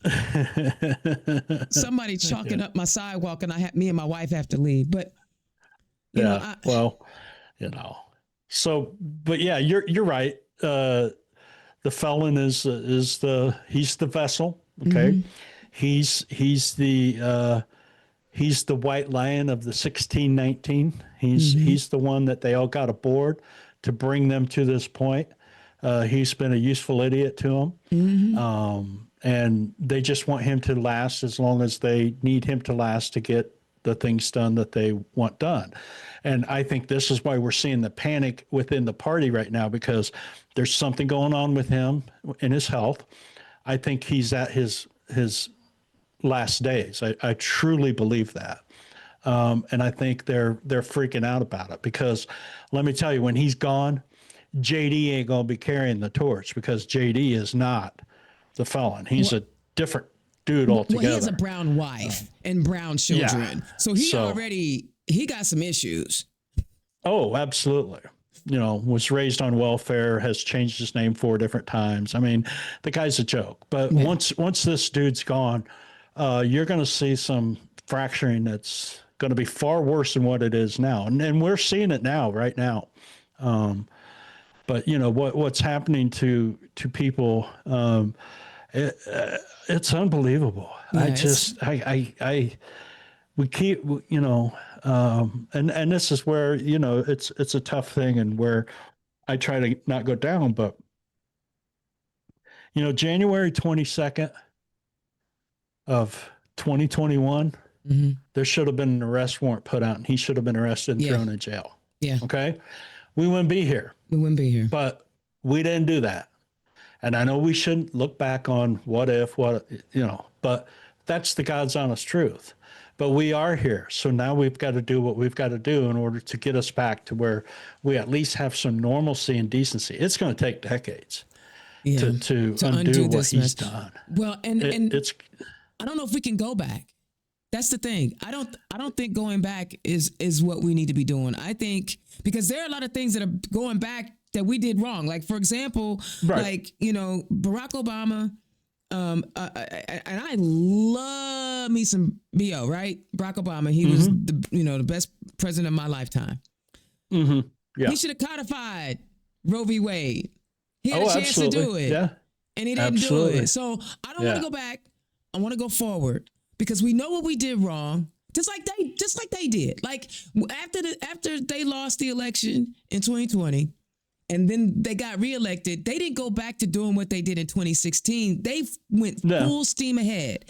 somebody chalking up my sidewalk, and me and my wife have to leave. But but yeah, you're right. The felon is he's the vessel. Okay, he's the white lion of the 1619. He's the one that they all got aboard to bring them to this point. He's been a useful idiot to them. And they just want him to last as long as they need him to last to get the things done that they want done. And I think this is why we're seeing the panic within the party right now, because there's something going on with him in his health. I think he's at his last days. I truly believe that. And I think they're freaking out about it because let me tell you, when he's gone, JD ain't going to be carrying the torch because JD is not the felon. He's a different dude altogether. Well, he has a brown wife and brown children. Yeah. So he got some issues. Oh, absolutely. Was raised on welfare, has changed his name 4 different times. I mean, the guy's a joke. But once this dude's gone, you're going to see some fracturing that's going to be far worse than what it is now. And we're seeing it now, right now. But what's happening to people, it's unbelievable. Yes. We keep, and this is where, it's a tough thing and where I try to not go down, but, January 22nd of 2021, there should have been an arrest warrant put out and he should have been arrested and thrown in jail. Yeah. Okay. We wouldn't be here. But we didn't do that. And I know we shouldn't look back on what if, but that's the God's honest truth. But we are here. So now we've got to do what we've got to do in order to get us back to where we at least have some normalcy and decency. It's going to take decades to undo what he's done. Well, and it's, I don't know if we can go back. That's the thing. I don't think going back is what we need to be doing. I think because there are a lot of things that are going back that we did wrong. Like, for example, Barack Obama, and I love me some B.O., right? Barack Obama, he was the best president of my lifetime. Mm-hmm. Yeah. He should have codified Roe v. Wade. He had a chance to do it. Yeah. And he didn't do it. So I don't want to go back. I want to go forward because we know what we did wrong. Just like they did. Like after they lost the election in 2020, and then they got reelected, they didn't go back to doing what they did in 2016. They went full steam ahead.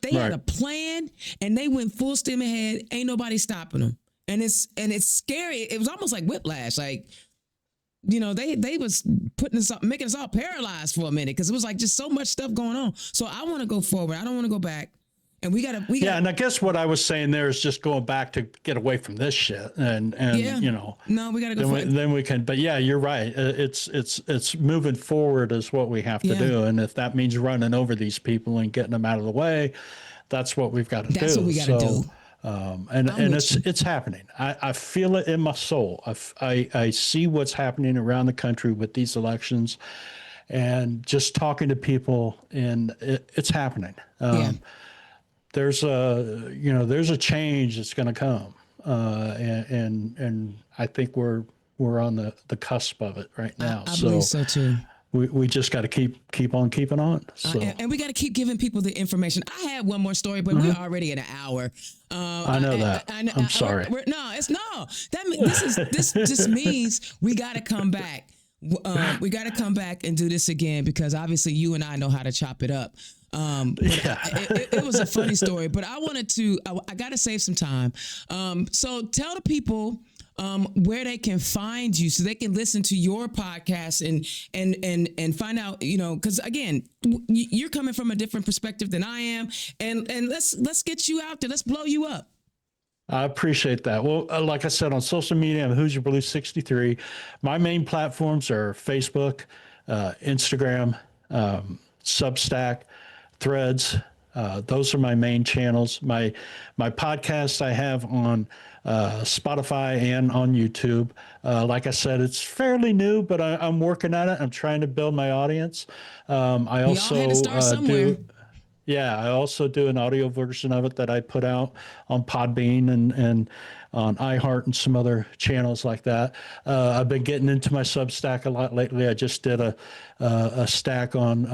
They had a plan, and they went full steam ahead. Ain't nobody stopping them. And it's scary. It was almost like whiplash. Like, they was making us all paralyzed for a minute because it was like just so much stuff going on. So I want to go forward. I don't want to go back. And we gotta. And I guess what I was saying there is just going back to get away from this shit, and No, we gotta go. Then we can. But yeah, you're right. It's moving forward is what we have to do, and if that means running over these people and getting them out of the way, that's what we've got to do. That's what we got to do. And it's happening. I feel it in my soul. I see what's happening around the country with these elections, and just talking to people, and it's happening. There's a change that's going to come, and I think we're on the cusp of it right now. I believe so too. We just got to keep on keeping on. So. And we got to keep giving people the information. I had one more story, but we're already at an hour. I know that. I'm sorry. This just means we got to come back. We got to come back and do this again because obviously you and I know how to chop it up. It was a funny story, but I got to save some time. So tell the people where they can find you so they can listen to your podcast and find out, because again, you're coming from a different perspective than I am. And let's get you out there. Let's blow you up. I appreciate that. Well, like I said, on social media, I'm Hoosier Blue 63. My main platforms are Facebook, Instagram, Substack, Threads. Those are my main channels. My podcast I have on Spotify and on YouTube. Like I said, it's fairly new, but I'm working at it. I'm trying to build my audience. I also do an audio version of it that I put out on Podbean and on iHeart and some other channels like that. I've been getting into my Substack a lot lately. I just did a stack on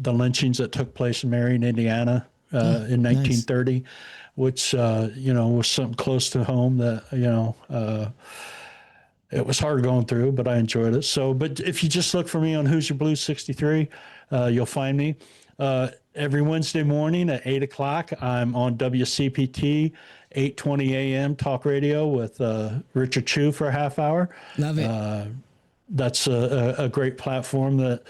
the lynchings that took place in Marion, Indiana in 1930, nice. Which, was something close to home that, it was hard going through, but I enjoyed it. So, but if you just look for me on Hoosier Blue 63, you'll find me. Every Wednesday morning at 8 o'clock, I'm on WCPT 820 AM talk radio with Richard Chu for a half hour. Love it. That's a great platform that,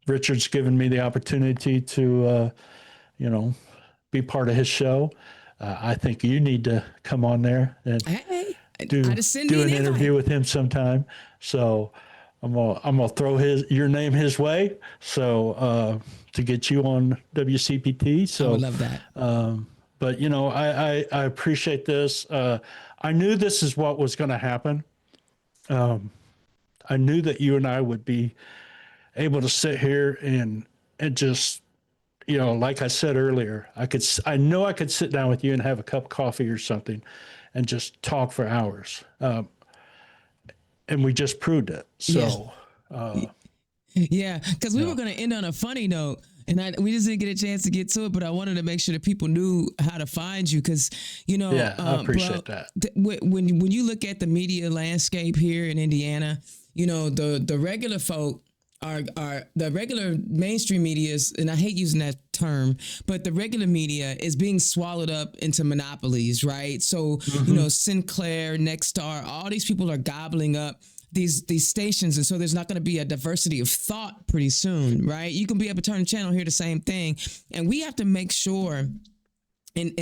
Richard's given me the opportunity to, be part of his show. I think you need to come on there and Hey, do I just send do me an an invite. interview with him sometime. So I'm gonna throw your name his way. So to get you on WCPT. I would So, love that. but I appreciate this. I knew this is what was going to happen. I knew that you and I would be able to sit here and just, like I said earlier, I know I could sit down with you and have a cup of coffee or something and just talk for hours. And we just proved it. So, Yeah, because we were going to end on a funny note, and we just didn't get a chance to get to it. But I wanted to make sure that people knew how to find you, because yeah, I appreciate that. When you look at the media landscape here in Indiana, the regular folk are the regular mainstream medias, and I hate using that term, but the regular media is being swallowed up into monopolies, right? So Sinclair, Nexstar, all these people are gobbling up these stations, and so there's not going to be a diversity of thought pretty soon, right? You can be able to turn the channel, hear the same thing, and we have to make sure in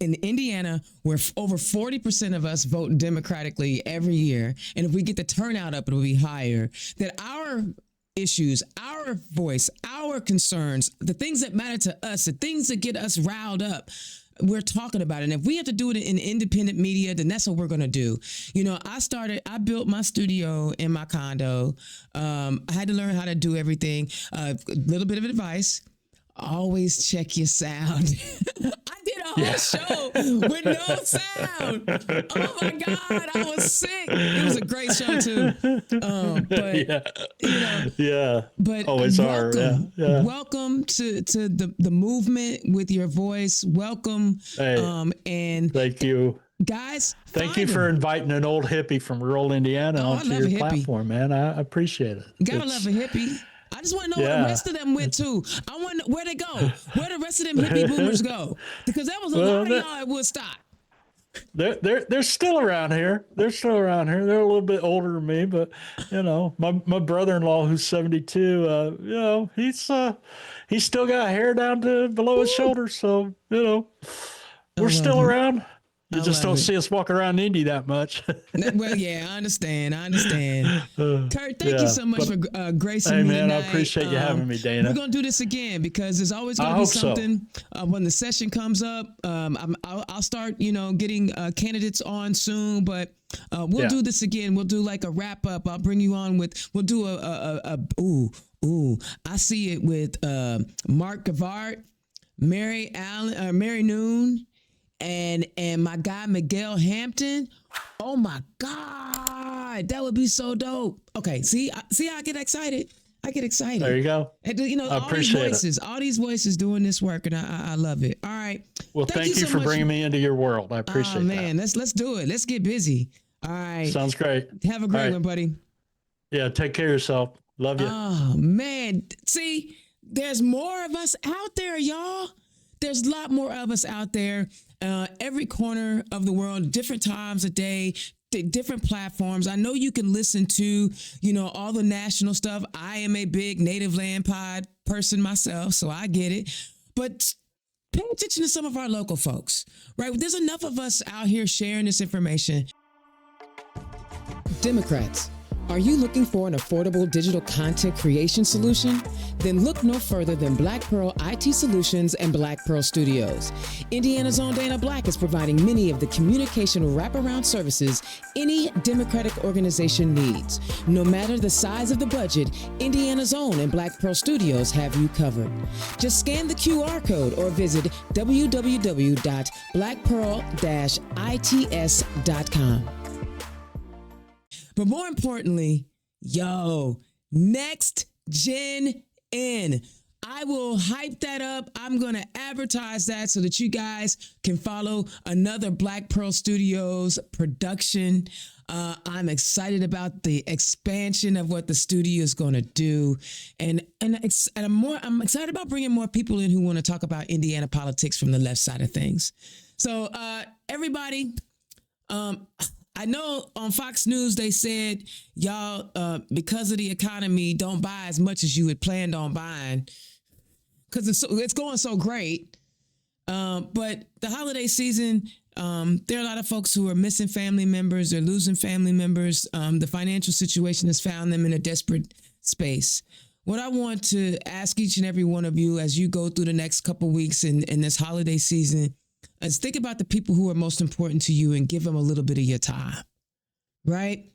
Indiana, where over 40% of us vote democratically every year, and if we get the turnout up, it'll be higher, that our issues, our voice, our concerns, the things that matter to us, the things that get us riled up, we're talking about it. And if we have to do it in independent media, then that's what we're going to do. I built my studio in my condo. I had to learn how to do everything. A little bit of advice: always check your sound. I did a whole show with no sound. Oh my God, I was sick. It was a great show too. But always welcome, are. Yeah. Welcome to the movement with your voice. Welcome. Hey, and thank you. Guys, thank you for inviting an old hippie from rural Indiana onto your platform, man. I appreciate it. Gotta love a hippie. I just want to know where the rest of them went to. I want to know where they go. Where the rest of them hippie boomers go? Because there was a lot of y'all at Woodstock. They're still around here. They're a little bit older than me, but my brother-in-law, who's 72, he's still got hair down to below his shoulders. So we're still around. You just don't see us walking around Indy that much. Well, yeah, I understand. Kurt, thank you so much for gracing me tonight. I appreciate you having me, Dana. We're going to do this again, because there's always going to be something when the session comes up. I'll start, getting candidates on soon, but we'll do this again. We'll do like a wrap up. I'll bring you on we'll do I see it with Mark Gavart, Mary Noon, and my guy Miguel Hampton. Oh my God, that would be so dope. Okay, see how I get excited. There you go. And I all appreciate these voices doing this work, and I love it. All right. Well, thank you for bringing me into your world. I appreciate that. Let's do it. Let's get busy. All right. Sounds great. Have a great one, buddy. Yeah, take care of yourself. Love you. Oh man, see, there's more of us out there, y'all. There's a lot more of us out there. Every corner of the world, different times of day, different platforms. I know you can listen to, all the national stuff. I am a big native land pod person myself, so I get it. But pay attention to some of our local folks, right? There's enough of us out here sharing this information. Democrats, are you looking for an affordable digital content creation solution? Then look no further than Black Pearl IT Solutions and Black Pearl Studios. Indiana's own Dana Black is providing many of the communication wraparound services any Democratic organization needs. No matter the size of the budget, Indiana's own and Black Pearl Studios have you covered. Just scan the QR code or visit www.blackpearl-its.com. But more importantly, Next Gen In. I will hype that up. I'm going to advertise that so that you guys can follow another Black Pearl Studios production. I'm excited about the expansion of what the studio is going to do. And I'm excited about bringing more people in who want to talk about Indiana politics from the left side of things. So everybody, I know on Fox News they said, y'all, because of the economy, don't buy as much as you had planned on buying because it's going so great. But the holiday season, there are a lot of folks who are missing family members, they're losing family members. The financial situation has found them in a desperate space. What I want to ask each and every one of you as you go through the next couple weeks in this holiday season is think about the people who are most important to you and give them a little bit of your time, right?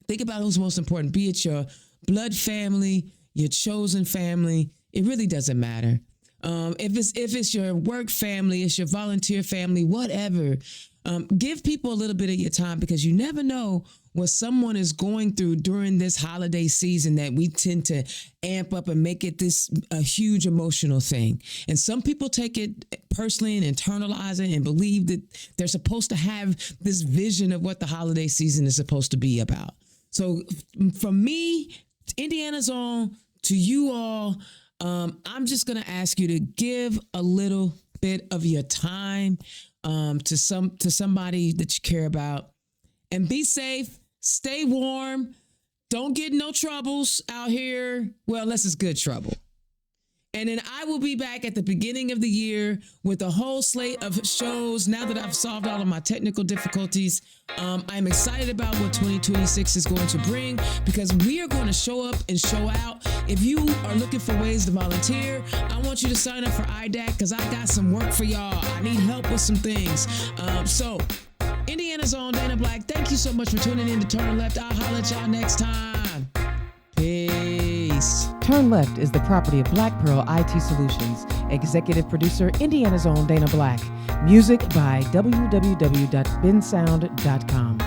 Think about who's most important, be it your blood family, your chosen family. It really doesn't matter. If it's your work family, it's your volunteer family, whatever, give people a little bit of your time because you never know what someone is going through during this holiday season that we tend to amp up and make it a huge emotional thing. And some people take it personally and internalize it and believe that they're supposed to have this vision of what the holiday season is supposed to be about. So from me, Indiana's Own, to you all, I'm just going to ask you to give a little bit of your time to somebody that you care about, and be safe, stay warm, don't get no troubles out here. Well, unless it's good trouble. And then I will be back at the beginning of the year with a whole slate of shows. Now that I've solved all of my technical difficulties, I'm excited about what 2026 is going to bring because we are going to show up and show out. If you are looking for ways to volunteer, I want you to sign up for IDAC because I got some work for y'all. I need help with some things. So Indiana's Own Dana Black, thank you so much for tuning in to Turn Left. I'll holler at y'all next time. Peace. Turn Left is the property of Black Pearl IT Solutions. Executive producer, Indiana's Own Dana Black. Music by www.bensound.com.